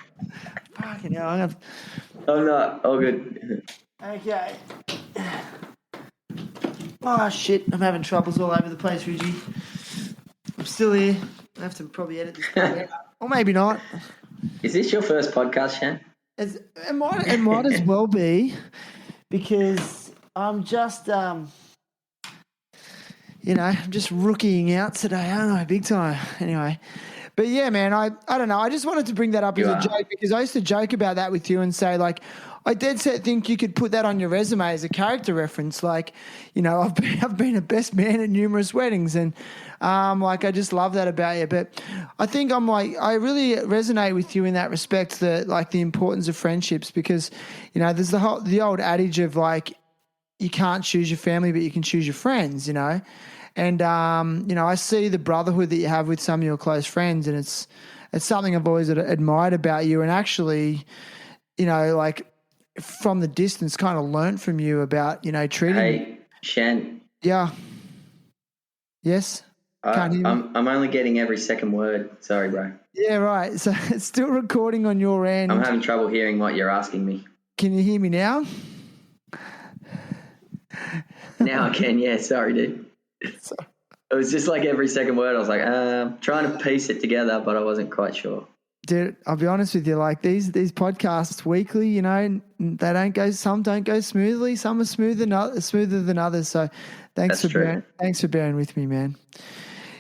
Fucking hell. I'm not. All good. Okay. Oh, shit. I'm having troubles all over the place, Ridgie. I'm still here. I have to probably edit this part out. Or maybe not. Is this your first podcast, Shan? It might as well be, because I'm just, I'm just rookieing out today, aren't I? Big time. Anyway. But yeah, man, I don't know. I just wanted to bring that up as a joke, because I used to joke about that with you and say, like, I dead set think you could put that on your resume as a character reference. Like, I've been a best man at numerous weddings, and like, I just love that about you. But I think I really resonate with you in that respect, that, like, the importance of friendships, because there's the old adage of, like, you can't choose your family, but you can choose your friends. And, I see the brotherhood that you have with some of your close friends, and it's something I've always admired about you, and actually, like, from the distance, kind of learnt from you about, treating. Hey, Shan. Yeah. Yes? Can't hear me? I'm only getting every second word. Sorry, bro. Yeah, right. So it's still recording on your end. I'm having trouble hearing what you're asking me. Can you hear me now? Now I can, yeah. Sorry, dude. Sorry. It was just like every second word. I was like, trying to piece it together, but I wasn't quite sure. Dude, I'll be honest with you. Like, these podcasts weekly, some don't go smoothly. Some are smoother than others. So thanks for bearing with me, man.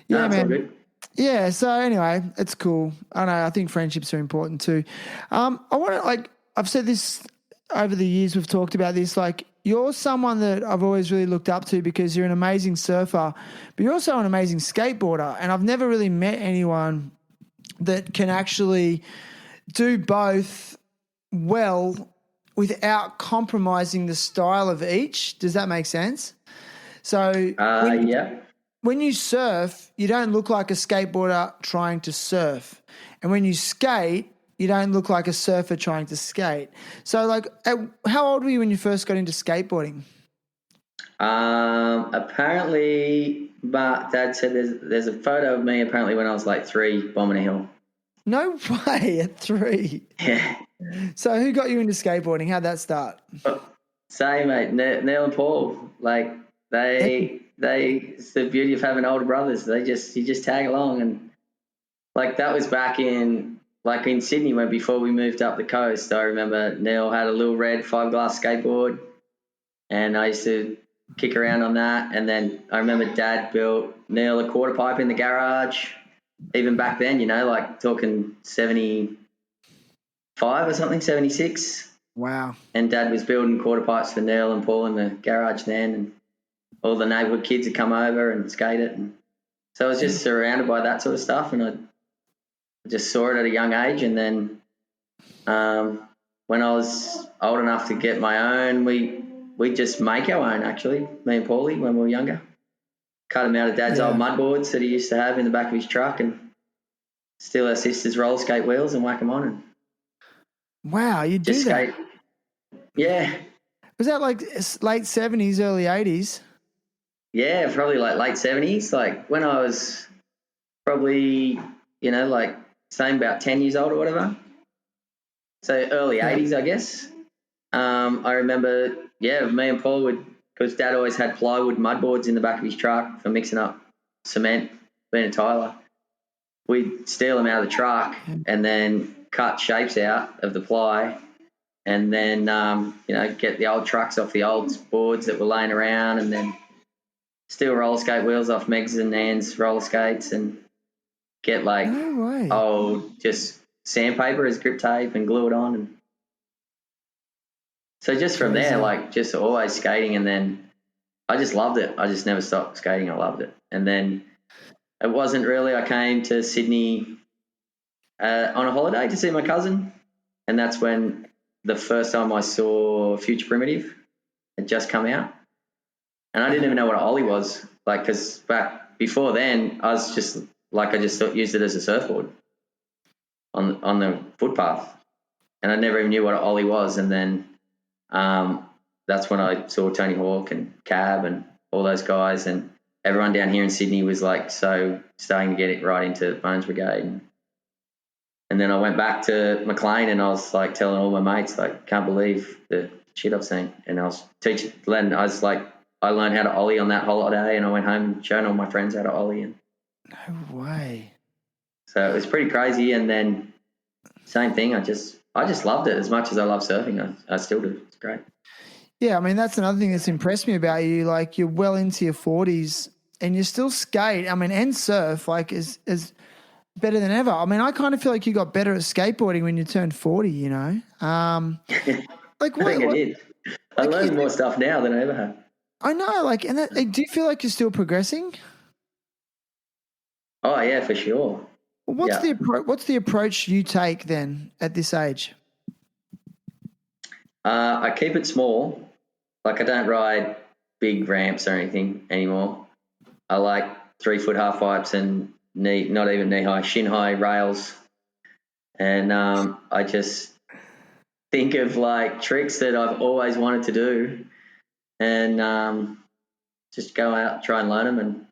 Yeah, no, man. All good. Yeah. So anyway, it's cool. I know. I think friendships are important too. I want to, like, I've said this over the years. We've talked about this. Like, you're someone that I've always really looked up to, because you're an amazing surfer, but you're also an amazing skateboarder. And I've never really met anyone that can actually do both well without compromising the style of each. Does that make sense? So when you surf, you don't look like a skateboarder trying to surf. And when you skate, you don't look like a surfer trying to skate. So, like, how old were you when you first got into skateboarding? Apparently, but Dad said there's a photo of me apparently when I was like 3 bombing a hill. No way, at 3. Yeah. So who got you into skateboarding? How'd that start? Same, mate. Neil and Paul, like it's the beauty of having older brothers. You just tag along, and like that was back in Sydney when before we moved up the coast. I remember Neil had a little red 5-glass skateboard, and I used to kick around on that. And then I remember Dad built Neil a quarter pipe in the garage. Even back then, like talking 75 or something, 76. Wow. And Dad was building quarter pipes for Neil and Paul in the garage then, and all the neighbourhood kids would come over and skate it. And so I was just surrounded by that sort of stuff, and I just saw it at a young age. And then when I was old enough to get my own, we just make our own, actually, me and Paulie, when we were younger. Cut them out of Dad's old mud boards that he used to have in the back of his truck, and steal our sister's roller skate wheels and whack them on. And wow, you do that? Skate. Yeah. Was that like late 70s, early 80s? Yeah, probably like late 70s. Like when I was probably, like same about 10 years old or whatever. So early 80s, I guess. I remember, me and Paul would, because Dad always had plywood mud boards in the back of his truck for mixing up cement, being a tiler. We'd steal them out of the truck and then cut shapes out of the ply, and then, get the old trucks off the old boards that were laying around, and then steal roller skate wheels off Meg's and Nan's roller skates, and get old just sandpaper as grip tape and glue it on. And so just from there, just always skating, and then I just loved it. I just never stopped skating. I loved it. And then it wasn't really, I came to Sydney on a holiday to see my cousin, and that's when the first time I saw Future Primitive had just come out. And I didn't even know what an ollie was, because back before then, I was just I just used it as a surfboard on the footpath, and I never even knew what an ollie was. And then that's when I saw Tony Hawk and Cab and all those guys, and everyone down here in Sydney was so starting to get it right into Bones Brigade. And then I went back to Maclean, and I was telling all my mates, can't believe the shit I've seen. And I was teaching Len. I learned how to ollie on that holiday, and I went home and showed all my friends how to ollie. And no way. So it was pretty crazy. And then same thing. I just loved it as much as I love surfing. I still do. It's great. Yeah, I mean, that's another thing that's impressed me about you. You're well into your 40s and you still skate. I mean, and surf is better than ever. I mean, I kind of feel like you got better at skateboarding when you turned 40, I think I did. I learned more stuff now than I ever have. I know, do you feel like you're still progressing? Oh, yeah, for sure. Well, what's the approach you take then at this age? I keep it small. I don't ride big ramps or anything anymore. I like 3-foot half pipes and not even knee high, shin high rails. And I just think of tricks that I've always wanted to do, and just go out, try and learn them. And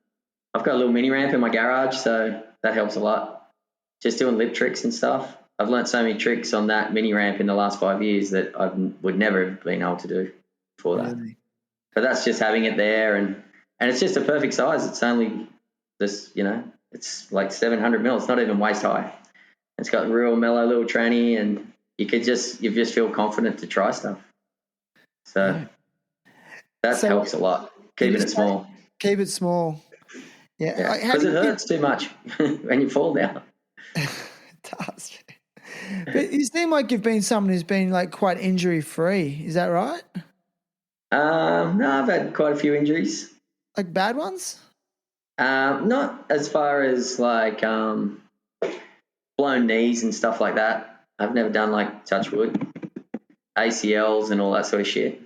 I've got a little mini ramp in my garage, so that helps a lot. Just doing lip tricks and stuff. I've learnt so many tricks on that mini ramp in the last 5 years that I would never have been able to do before that. Really? But that's just having it there, and it's just a perfect size. It's only this, it's 700 mil. It's not even waist high. It's got real mellow little tranny, and you just feel confident to try stuff. So that helps a lot. Keeping it small. Keep it small. Yeah. Because it hurts too much when you fall down. It does. But you seem like you've been someone who's been quite injury free. Is that right? No, I've had quite a few injuries. Bad ones? Not as far as blown knees and stuff like that. I've never done touch wood, ACLs and all that sort of shit.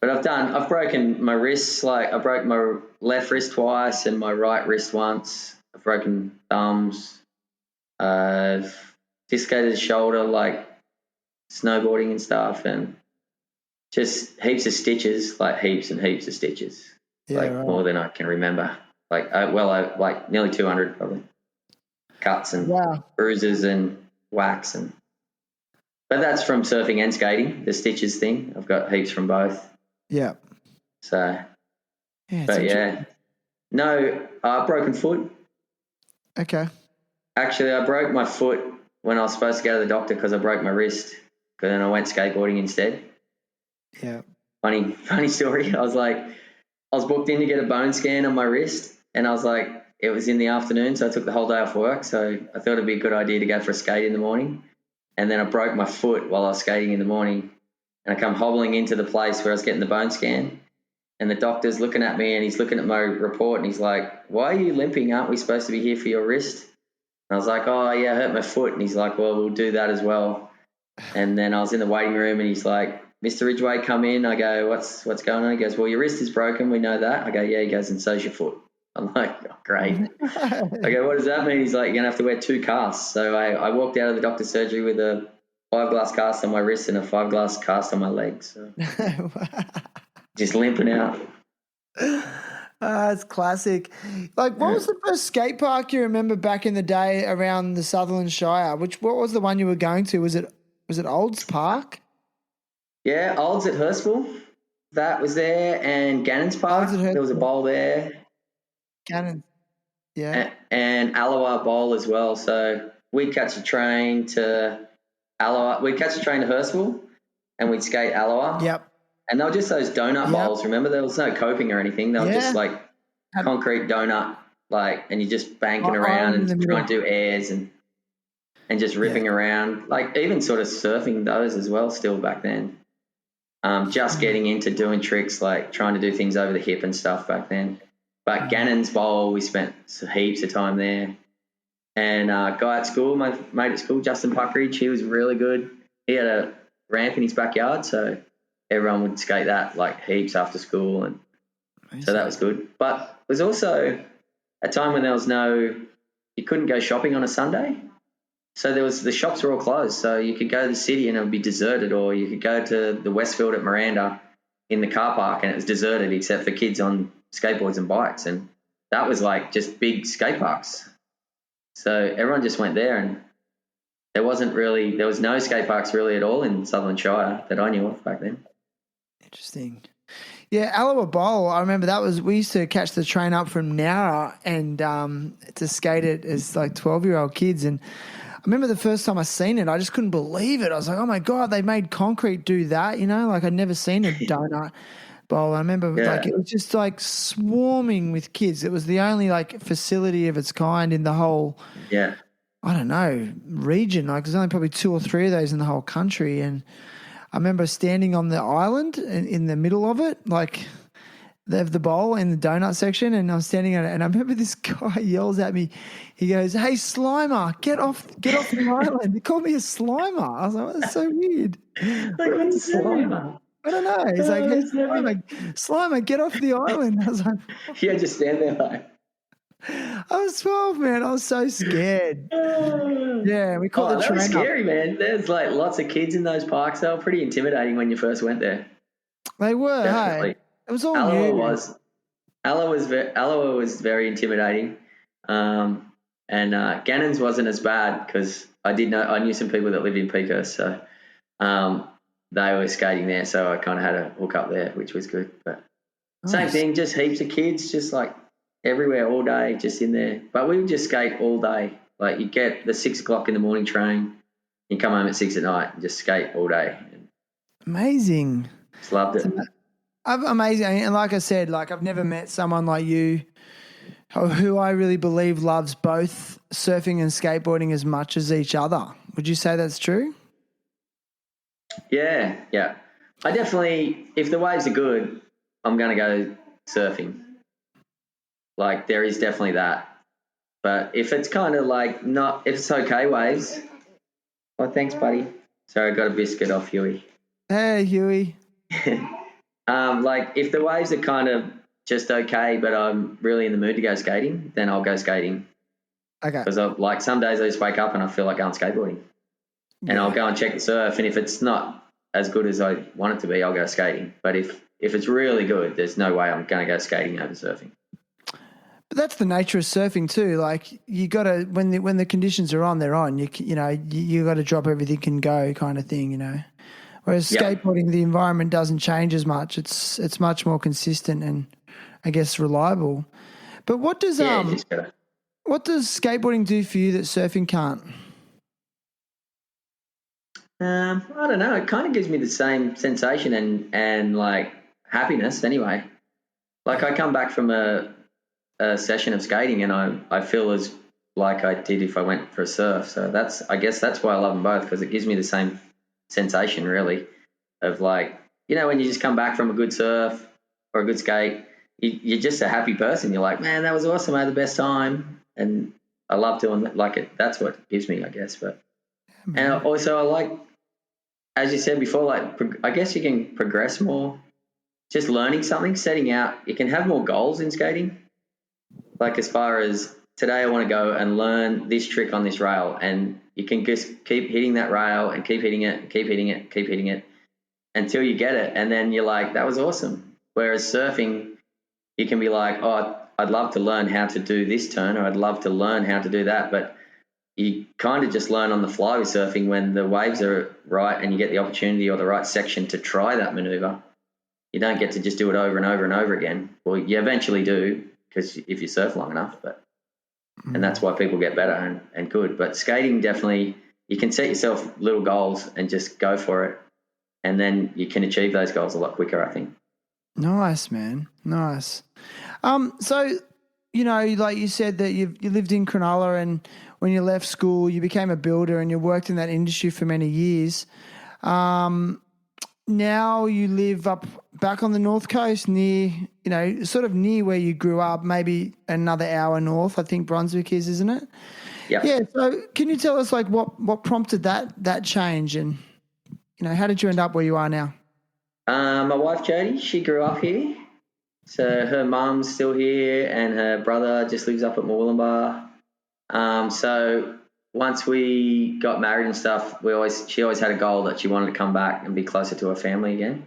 But I've broken my wrists. I broke my left wrist twice and my right wrist once. I've broken thumbs. I've dislocated the shoulder, snowboarding and stuff. And just heaps of stitches, like heaps and heaps of stitches, more than I can remember. Like nearly 200 probably. Cuts and bruises and whacks but that's from surfing and skating, the stitches thing. I've got heaps from both. Yeah. So, no, broken foot. Okay. Actually, I broke my foot when I was supposed to go to the doctor because I broke my wrist. But then I went skateboarding instead. Yeah. Funny story. I was booked in to get a bone scan on my wrist, and I was like, it was in the afternoon, so I took the whole day off work. So I thought it'd be a good idea to go for a skate in the morning. And then I broke my foot while I was skating in the morning, and I come hobbling into the place where I was getting the bone scan, and the doctor's looking at me and he's looking at my report and he's like, "Why are you limping? Aren't we supposed to be here for your wrist?" And I was like, "Oh yeah, I hurt my foot." And he's like, "Well, we'll do that as well." And then I was in the waiting room and he's like, "Mr. Ridgway, come in." I go, what's going on? He goes, "Well, your wrist is broken. We know that." I go, "Yeah." He goes, "And so's your foot." I'm like, "Oh, great." I go, "What does that mean?" He's like, "You're going to have to wear 2 casts." So I walked out of the doctor's surgery with a 5-glass cast on my wrist and a 5-glass cast on my leg. So just limping out. It's classic. Like, what was the first skate park you remember back in the day around the Sutherland Shire? What was the one you were going to? Was it Olds Park? Yeah, Olds at Hurstville. That was there, and Gannon's Park. There was a bowl there. Gannon. Yeah. And Allawa Bowl as well. So we'd catch a train to Allawa. We'd catch a train to Hurstville and we'd skate Allawa. Yep. And they were just those donut bowls. Remember, there was no coping or anything. They were just like concrete donut, and you're just banking around and trying to do airs and just ripping around. Like even sort of surfing those as well still back then. Just getting into doing tricks, like trying to do things over the hip and stuff back then. But Gannon's Bowl, we spent heaps of time there. And guy at school, my mate at school, Justin Puckridge, he was really good. He had a ramp in his backyard, so everyone would skate that like heaps after school, and so that was good. But it was also a time when you couldn't go shopping on a Sunday. So the shops were all closed. So you could go to the city and it would be deserted, or you could go to the Westfield at Miranda in the car park and it was deserted except for kids on skateboards and bikes. And that was like just big skate parks. So everyone just went there, and there was no skate parks really at all in Sutherland Shire that I knew of back then. Interesting. Yeah, Allawa Bowl, I remember we used to catch the train up from Nowra and to skate it as like 12-year-old kids. And I remember the first time I seen it, I just couldn't believe it. I was like, oh my God, they made concrete do that, like I'd never seen a donut bowl. I remember it was just like swarming with kids. It was the only like facility of its kind in the whole, I don't know, region. Like there's only probably 2 or 3 of those in the whole country. And I remember standing on the island in the middle of it, like they have the bowl in the donut section, and I'm standing on it, and I remember this guy yells at me. He goes, "Hey, Slimer, get off the island." He called me a Slimer. I was like, that's so weird. Like, what's Slimer? I don't know. He's like, "Hey, Slimer, get off the island." I was like, yeah, just stand there like. I was 12, man. I was so scared. Yeah, we called the train. That was scary, man. There's like lots of kids in those parks. They were pretty intimidating when you first went there. They were. Definitely. Hey? It was all new. Allawa was very intimidating, and Gannon's wasn't as bad because I knew some people that lived in Peakhurst, so they were skating there, so I kind of had a hook up there, which was good. But same thing, just heaps of kids, just like everywhere all day, just in there. But we would just skate all day. Like you get the 6 o'clock in the morning train, you come home at 6 at night and just skate all day. Amazing. Just loved it. Amazing. And like I said, like I've never met someone like you who I really believe loves both surfing and skateboarding as much as each other. Would you say that's true? Yeah. I definitely, if the waves are good, I'm going to go surfing. Like there is definitely that. But if it's kind of like if it's okay waves, well, thanks, buddy. Sorry, I got a biscuit off Huey. Hey, Huey. Like if the waves are kind of just okay, but I'm really in the mood to go skating, then I'll go skating. Okay. Because like some days I just wake up and I feel like going skateboarding, and I'll go and check the surf. And if it's not as good as I want it to be, I'll go skating. But if it's really good, there's no way I'm going to go skating over surfing. But that's the nature of surfing too. Like you got to when the conditions are on, they're on. You got to drop everything and go kind of thing. Whereas skateboarding, the environment doesn't change as much. It's much more consistent and I guess reliable. But what does skateboarding do for you that surfing can't? I don't know. It kind of gives me the same sensation and like happiness anyway. Like I come back from a session of skating and I feel as like I did if I went for a surf. So I guess that's why I love them both, because it gives me the same sensation really of like, when you just come back from a good surf or a good skate, you're just a happy person. You're like, man, that was awesome. I had the best time. And I love doing that. Like it. That's what it gives me, I guess. But and also I like, as you said before, like I guess you can progress more. Just learning something, setting out. You can have more goals in skating. Like as far as today, I want to go and learn this trick on this rail, and you can just keep hitting that rail and keep hitting it, keep hitting it, keep hitting it until you get it, and then you're like, that was awesome. Whereas surfing, you can be like, oh, I'd love to learn how to do this turn, or I'd love to learn how to do that, but you kind of just learn on the fly with surfing when the waves are right and you get the opportunity or the right section to try that maneuver. You don't get to just do it over and over and over again. Well, you eventually do, because if you surf long enough, and that's why people get better and good. But skating, definitely, you can set yourself little goals and just go for it, and then you can achieve those goals a lot quicker, I think. Nice, man. Nice. So, like you said that you lived in Cronulla, and when you left school, you became a builder and you worked in that industry for many years. Now you live back on the North Coast near, sort of near where you grew up, maybe another hour north, I think Brunswick is, isn't it? Yeah. Yeah. So can you tell us like what prompted that change, and, how did you end up where you are now? My wife, Jodie, she grew up here. So her mum's still here and her brother just lives up at Moolumbar. So once we got married and stuff, she always had a goal that she wanted to come back and be closer to her family again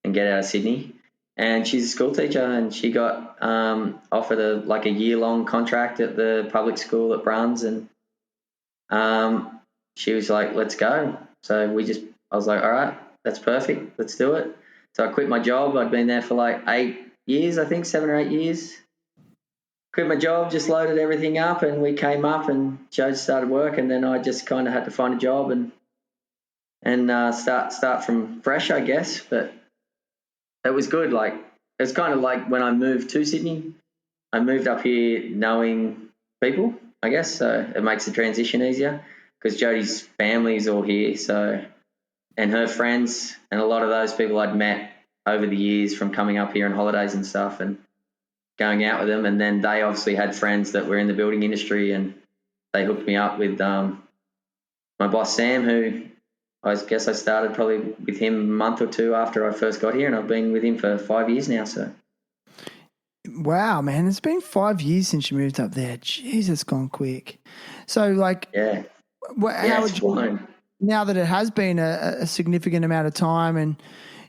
and get out of Sydney. And she's a school teacher, and she got offered a year-long contract at the public school at Bruns, and she was like, let's go. So I was like, all right, that's perfect. Let's do it. So I quit my job. I'd been there for like 8 years, I think, 7 or 8 years. Quit my job, just loaded everything up, and we came up and Joe started work, and then I just kind of had to find a job and start from fresh, I guess. But it was good. Like, it's kind of like when I moved to Sydney, I moved up here knowing people, I guess, so it makes the transition easier because Jodie's family's all here, so, and her friends, and a lot of those people I'd met over the years from coming up here on holidays and stuff and going out with them, and then they obviously had friends that were in the building industry, and they hooked me up with my boss Sam, who I guess I started probably with him a month or two after I first got here, and I've been with him for 5 years now. So, wow, man, it's been 5 years since you moved up there. Jeez, it's gone quick. So, like, yeah, how would you, now that it has been a significant amount of time, and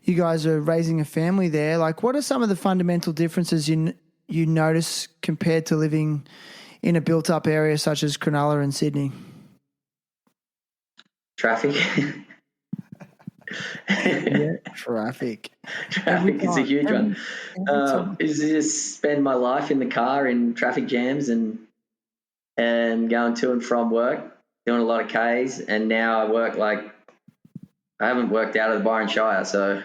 you guys are raising a family there, like, what are some of the fundamental differences you notice compared to living in a built-up area such as Cronulla and Sydney? Traffic. Yeah, traffic. Traffic is a huge one. Is just spend my life in the car in traffic jams and going to and from work, doing a lot of Ks, and now I work I haven't worked out of the Byron Shire, so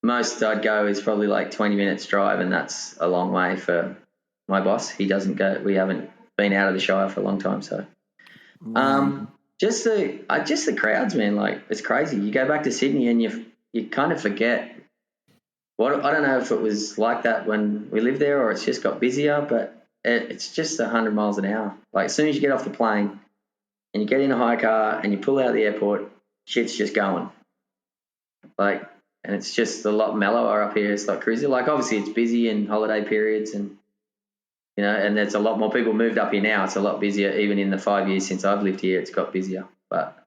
most I'd go is probably like 20 minutes drive, and that's a long way for my boss. He doesn't go. We haven't been out of the Shire for a long time, so. Just the crowds, man. Like, it's crazy. You go back to Sydney and you kind of forget. I don't know if it was like that when we lived there or it's just got busier, but it's just 100 miles an hour. Like, as soon as you get off the plane and you get in a hire car and you pull out of the airport, shit's just going. Like, and it's just a lot mellower up here. It's like cruising. Like, obviously it's busy in holiday periods and, and there's a lot more people moved up here now. It's a lot busier. Even in the 5 years since I've lived here, it's got busier. But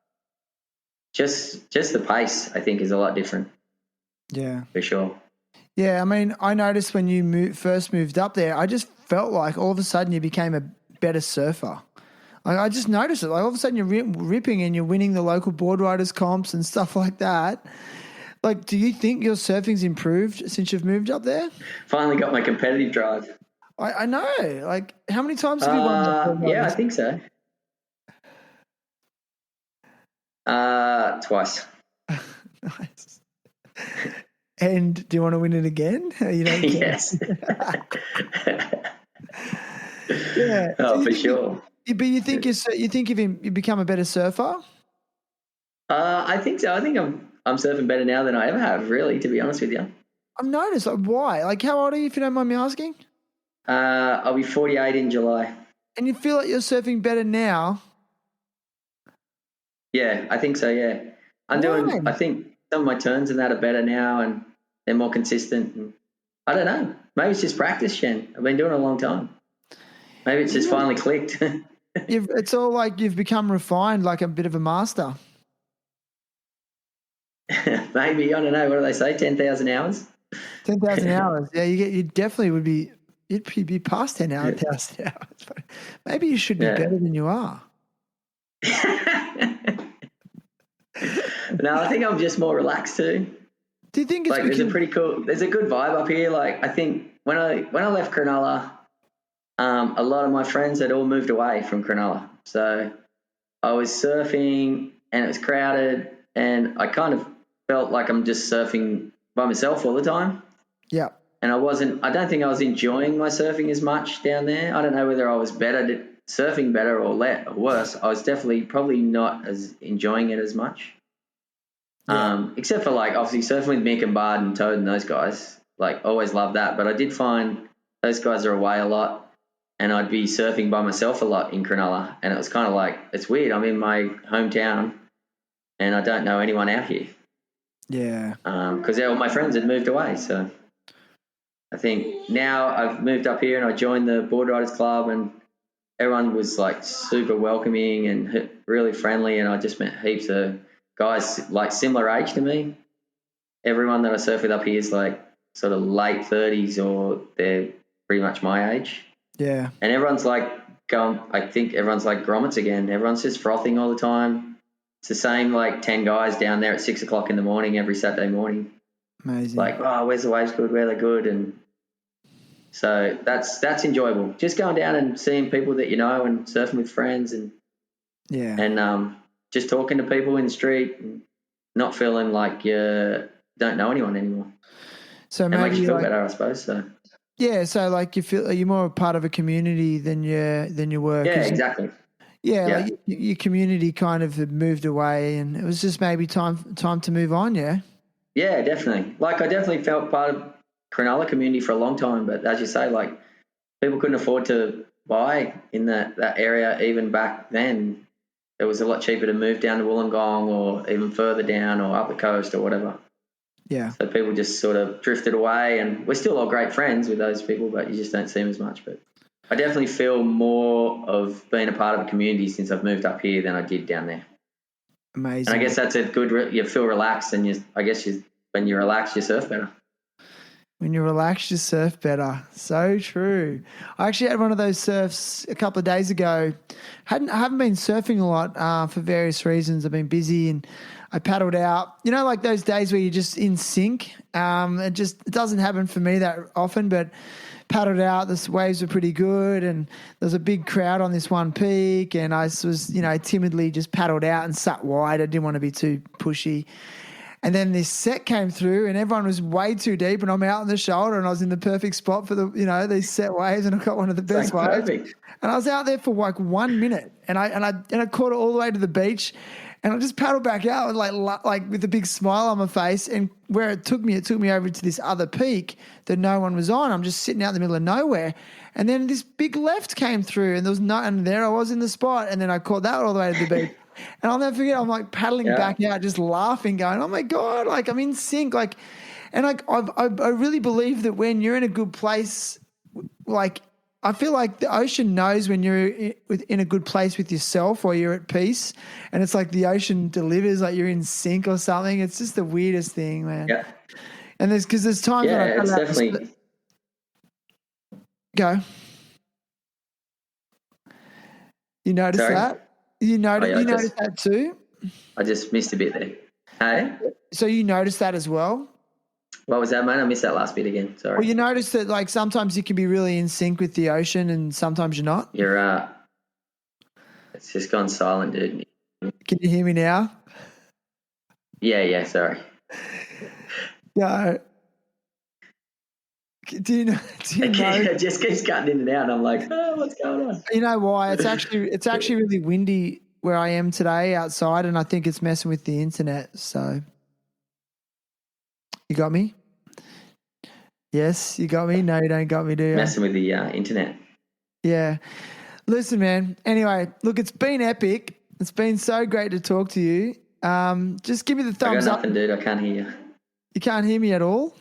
just the pace, I think, is a lot different. Yeah. For sure. Yeah, I mean, I noticed when you first moved up there, I just felt like all of a sudden you became a better surfer. I just noticed it. Like all of a sudden you're ripping and you're winning the local board riders comps and stuff like that. Like, do you think your surfing's improved since you've moved up there? Finally got my competitive drive. I know. Like, how many times have you won the board riders? Yeah, I think so. Twice. Nice. And do you want to win it again? You don't care? Yes. Yeah. Oh, for sure. But you think you become a better surfer? I think so. I think I'm surfing better now than I ever have, really, to be honest with you. I've noticed. Like, why? Like, how old are you, if you don't mind me asking? I'll be 48 in July. And you feel like you're surfing better now? Yeah, I think so, yeah. I think some of my turns and that are better now and they're more consistent. And I don't know. Maybe it's just practice, Shen. I've been doing it a long time. Maybe it's just finally clicked. It's all like you've become refined, like a bit of a master. Maybe, I don't know. What do they say? 10,000 hours? 10,000 hours. Yeah, you definitely would be. You'd be past 10,000 hours. But maybe you should be better than you are. No, I think I'm just more relaxed too. Do you think it's like there's a good vibe up here? Like I think when I left Cronulla, a lot of my friends had all moved away from Cronulla, so I was surfing and it was crowded, and I kind of felt like I'm just surfing by myself all the time. Yeah. And I don't think I was enjoying my surfing as much down there. I don't know whether I was surfing better or worse. I was definitely probably not as enjoying it as much. Yeah. Except for like obviously surfing with Mick and Bard and Toad and those guys. Like always loved that. But I did find those guys are away a lot, and I'd be surfing by myself a lot in Cronulla. And it was kind of like, it's weird. I'm in my hometown and I don't know anyone out here. Yeah. Because all my friends had moved away. So I think now I've moved up here and I joined the Board Riders Club, and everyone was like super welcoming and really friendly, and I just met heaps of guys like similar age to me. Everyone that I surf with up here is like sort of late 30s or they're pretty much my age. Yeah. And everyone's like, I think everyone's like grommets again. Everyone's just frothing all the time. It's the same like 10 guys down there at 6 o'clock in the morning every Saturday morning. Amazing. Like, oh, where's the waves good? Where are they good? And so that's enjoyable. Just going down and seeing people that you know and surfing with friends and just talking to people in the street and not feeling like you don't know anyone anymore. So it maybe makes you feel better, I suppose. So yeah, so like you're more a part of a community than you were. Yeah, exactly. Yeah, like your community kind of had moved away, and it was just maybe time to move on. Yeah. Yeah, definitely. Like I definitely felt part of Cronulla community for a long time, but as you say, like people couldn't afford to buy in that area even back then. It was a lot cheaper to move down to Wollongong or even further down or up the coast or whatever. Yeah. So people just sort of drifted away, and we're still all great friends with those people, but you just don't see them as much. But I definitely feel more of being a part of a community since I've moved up here than I did down there. Amazing. And I guess that's a good, you feel relaxed, and when you're relaxed, you surf better. When you're relaxed, you surf better. So true. I actually had one of those surfs a couple of days ago. I haven't been surfing a lot for various reasons. I've been busy, and I paddled out. You know, like those days where you're just in sync. It doesn't happen for me that often, but paddled out. The waves were pretty good, and there was a big crowd on this one peak, and I was, timidly just paddled out and sat wide. I didn't want to be too pushy. And then this set came through and everyone was way too deep, and I'm out on the shoulder and I was in the perfect spot for these set waves, and I got one of the best waves. Perfect. And I was out there for like 1 minute, and I caught it all the way to the beach, and I just paddled back out with like with a big smile on my face. And where it took me over to this other peak that no one was on. I'm just sitting out in the middle of nowhere. And then this big left came through, and there I was in the spot, and then I caught that all the way to the beach. And I'll never forget, I'm like paddling back out, just laughing, going, oh my God, like I'm in sync. Like, and I really believe that when you're in a good place, like I feel like the ocean knows when you're in a good place with yourself or you're at peace, and it's like the ocean delivers, like you're in sync or something. It's just the weirdest thing, man. Yeah. And there's times when I Yeah, it's definitely. go. You notice Sorry? that? You notice yeah, notice that too? I just missed a bit there. Hey? So you notice that as well? What was that, mate? I missed that last bit again. Sorry. Well, you notice that like sometimes you can be really in sync with the ocean and sometimes you're not? You're it's just gone silent, dude. Can you hear me now? Yeah, sorry. Yeah. Do you know? It just keeps cutting in and out, and I'm like, oh, what's going on? You know why? It's actually really windy where I am today outside, and I think it's messing with the internet. So, you got me? Yes, you got me. No, you don't got me, do you? Messing with the internet. Yeah. Listen, man. Anyway, look, it's been epic. It's been so great to talk to you. Just give me the thumbs I got up. nothing, dude. I can't hear you. You can't hear me at all?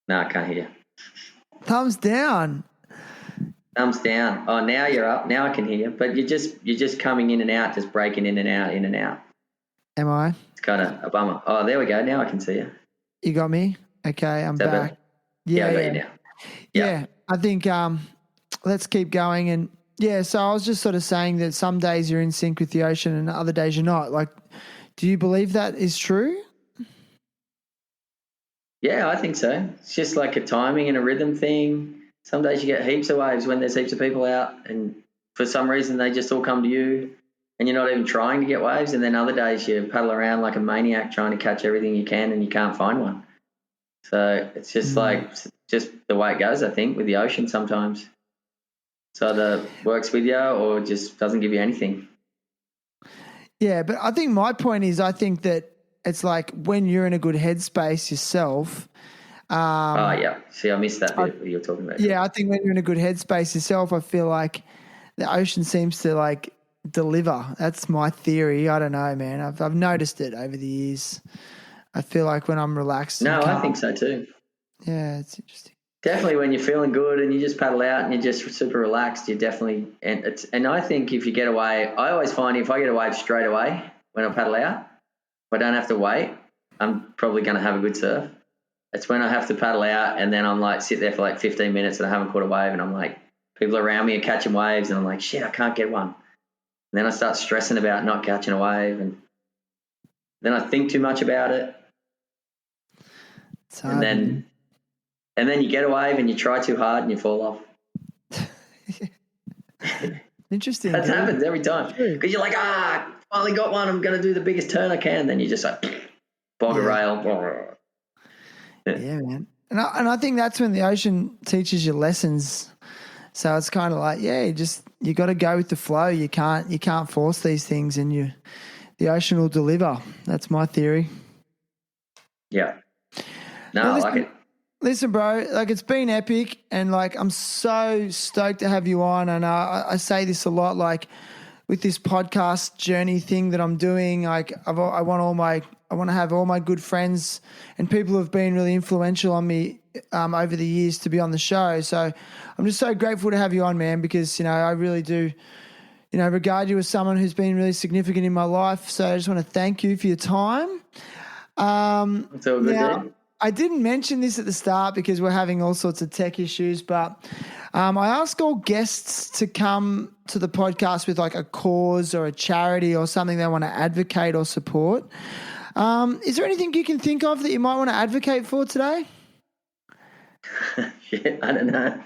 No, I can't hear you. Thumbs down. Thumbs down. Oh, now you're up. Now I can hear you. But you're just coming in and out, just breaking in and out, in and out. Am I? It's kind of a bummer. Oh, there we go. Now I can see you. You got me? Okay, I'm back. Better? Yeah, I got you now. Yeah, I think let's keep going. And yeah, so I was just sort of saying that some days you're in sync with the ocean and other days you're not. Like, do you believe that is true? Yeah, I think so. It's just like a timing and a rhythm thing. Some days you get heaps of waves when there's heaps of people out, and for some reason they just all come to you and you're not even trying to get waves. And then other days you paddle around like a maniac trying to catch everything you can and you can't find one. So it's just like just the way it goes, I think, with the ocean sometimes. So either works with you or just doesn't give you anything. Yeah, but I think my point is I think that it's like when you're in a good headspace yourself. Yeah. See, I missed that bit you were talking about. Yeah, I think when you're in a good headspace yourself, I feel like the ocean seems to like deliver. That's my theory. I don't know, man. I've noticed it over the years. I feel like when I'm relaxed. No, I think so too. Yeah, it's interesting. Definitely when you're feeling good and you just paddle out and you're just super relaxed, you're definitely and I think if you get away, I always find if I get a wave straight away when I paddle out, if I don't have to wait, I'm probably going to have a good surf. It's when I have to paddle out and then I'm like sit there for like 15 minutes and I haven't caught a wave and I'm like people around me are catching waves and I'm like shit, I can't get one. And then I start stressing about not catching a wave and then I think too much about it. And then you get a wave and you try too hard and you fall off. Interesting. That happens every time. Because you're like, finally got one. I'm going to do the biggest turn I can. Then you just like, bog a rail. Yeah, man. And I think that's when the ocean teaches you lessons. So it's kind of like, you got to go with the flow. You can't force these things and the ocean will deliver. That's my theory. Yeah. No, I like it. Listen, bro, like it's been epic and like I'm so stoked to have you on. And I say this a lot, like with this podcast journey thing that I'm doing, like I want to have all my good friends and people who have been really influential on me over the years to be on the show. So I'm just so grateful to have you on, man, because, I really do, regard you as someone who's been really significant in my life. So I just want to thank you for your time. It's all good, dude. I didn't mention this at the start because we're having all sorts of tech issues, but I ask all guests to come to the podcast with like a cause or a charity or something they want to advocate or support. Is there anything you can think of that you might want to advocate for today? Shit, I don't know.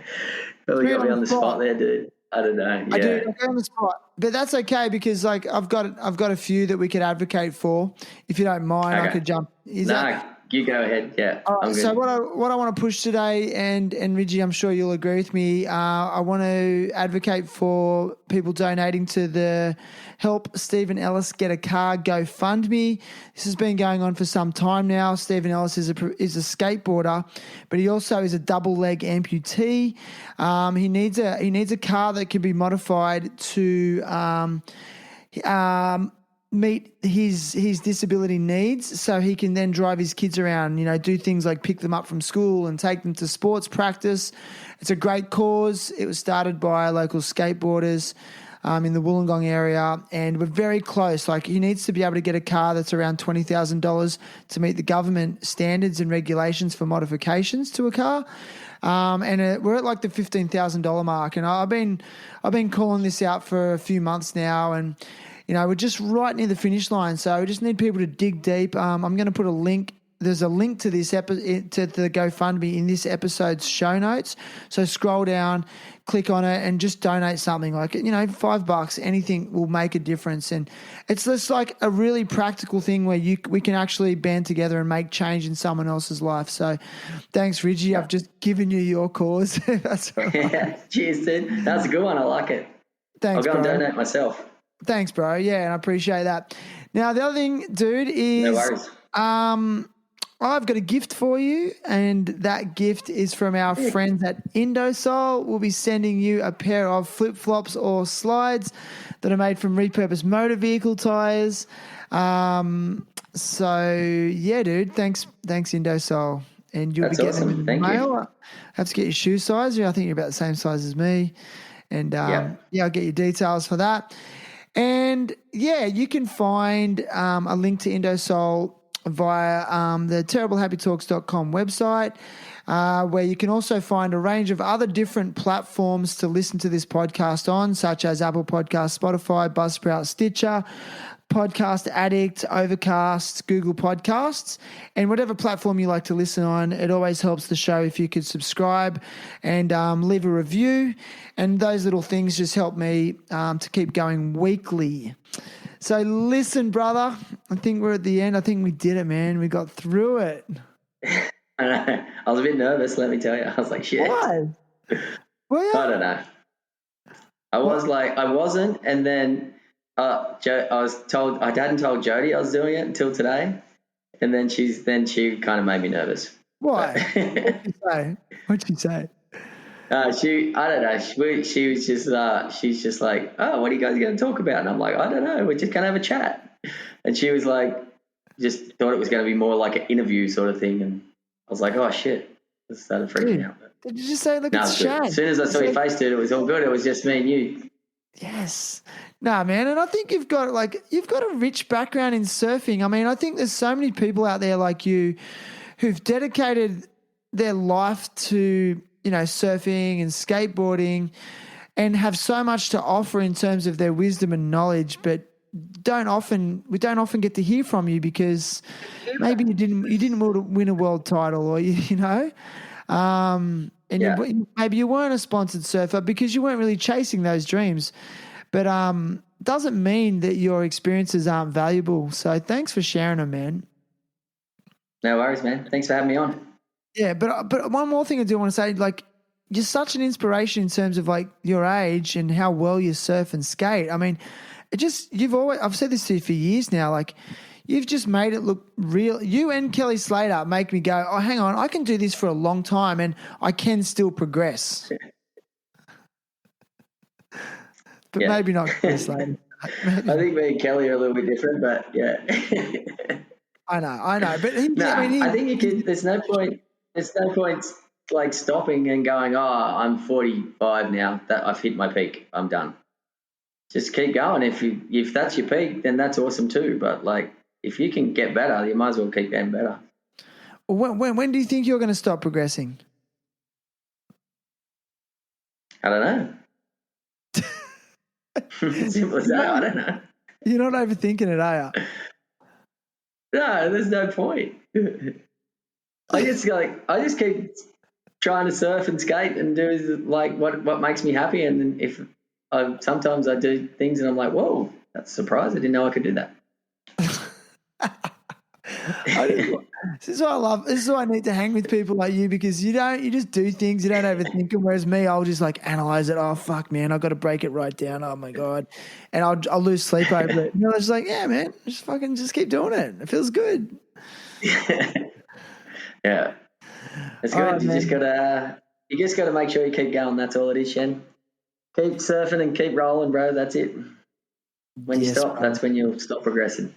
Really got me on the spot there, dude. I don't know. Yeah. I do. I'm on the spot, but that's okay because like I've got a few that we could advocate for. If you don't mind, okay. I could jump. You go ahead. Yeah. All right, so what I want to push today, and Ridgie, I'm sure you'll agree with me. I want to advocate for people donating to the Help Stephen Ellis Get a Car GoFundMe. This has been going on for some time now. Stephen Ellis is a skateboarder, but he also is a double leg amputee. He needs a car that can be modified to meet his disability needs so he can then drive his kids around, do things like pick them up from school and take them to sports practice. It's a great cause. It was started by local skateboarders in the Wollongong area, and we're very close. Like, he needs to be able to get a car that's around $20,000 to meet the government standards and regulations for modifications to a car. And we're at like the $15,000 mark, and I've been calling this out for a few months now, and we're just right near the finish line. So we just need people to dig deep. I'm going to put a link. There's a link to this to the GoFundMe in this episode's show notes. So scroll down, click on it, and just donate something like, $5, anything will make a difference. And it's just like a really practical thing where we can actually band together and make change in someone else's life. So thanks, Ridgie. I've just given you your cause. That's all right. Yeah, cheers, dude. That's a good one. I like it. Thanks, I'll go bro. and donate myself. Thanks, bro. Yeah, and I appreciate that. Now, the other thing, dude, is No worries. I've got a gift for you, and that gift is from our friends at Indosol. We'll be sending you a pair of flip-flops or slides that are made from repurposed motor vehicle tyres. So, yeah, dude, thanks Indosol. And you'll That's be getting awesome. them in the Thank mail. you. I have to get your shoe size. I think you're about the same size as me. And, I'll get your details for that. And, yeah, you can find a link to Indosol via the terriblehappytalks.com website, where you can also find a range of other different platforms to listen to this podcast on, such as Apple Podcasts, Spotify, Buzzsprout, Stitcher, Podcast Addict, Overcast, Google Podcasts, and whatever platform you like to listen on. It always helps the show if you could subscribe and leave a review, and those little things just help me to keep going weekly. So listen, brother, I think we're at the end. I think we did it, man. We got through it. I know. I was a bit nervous, let me tell you. I was like, shit. Why? Well, yeah. I don't know. I wasn't, and then I hadn't told Jody I was doing it until today, and then she kind of made me nervous. Why? What'd she say? I don't know. She was just, she's just like, oh, what are you guys going to talk about? And I'm like, I don't know. We're just going to have a chat. And she was like, just thought it was going to be more like an interview sort of thing. And I was like, oh shit. I started freaking out. Did you just say, look, it's Shane? As soon as I saw your face, dude, it was all good. It was just me and you. Yes. Nah, man. And I think you've got a rich background in surfing. I mean, I think there's so many people out there like you who've dedicated their life to, surfing and skateboarding and have so much to offer in terms of their wisdom and knowledge, but we don't often get to hear from you because maybe you didn't win a world title, or maybe you weren't a sponsored surfer because you weren't really chasing those dreams. But doesn't mean that your experiences aren't valuable. So thanks for sharing them, man. No worries, man. Thanks for having me on. Yeah, but one more thing I do want to say, like, you're such an inspiration in terms of like your age and how well you surf and skate. I mean, I've said this to you for years now, like you've just made it look real. You and Kelly Slater make me go, oh, hang on, I can do this for a long time and I can still progress. But maybe not Kelly Slater. I think me and Kelly are a little bit different, but yeah. I know. But I think you can. There's no point like stopping and going, oh, I'm 45 now. That I've hit my peak. I'm done. Just keep going. If that's your peak, then that's awesome too. But like, if you can get better, you might as well keep getting better. When do you think you're going to stop progressing? I don't know. Simple as that. I don't know. You're not overthinking it, are you? No, there's no point. I just keep trying to surf and skate and do like what makes me happy. And if sometimes I do things and I'm like, whoa, that's a surprise. I didn't know I could do that. This is what I love. This is why I need to hang with people like you, because you just do things, you don't overthink them. Whereas me, I'll just like analyze it. Oh fuck, man, I've got to break it right down. Oh my god, and I'll lose sleep over it. And I was like, yeah, man, just keep doing it. It feels good. Yeah, it's good. Right, you just gotta make sure you keep going. That's all it is, Shen. Keep surfing and keep rolling, bro. That's it. When you Yes, stop, brother. that's when you'll stop progressing.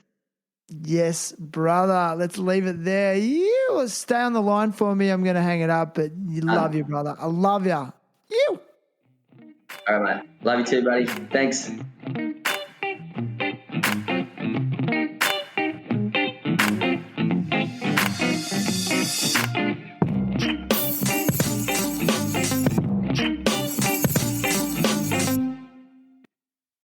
Yes, brother. Let's leave it there. You stay on the line for me. I'm going to hang it up, but love you, brother. I love you. You. All right, mate. Love you too, buddy. Thanks.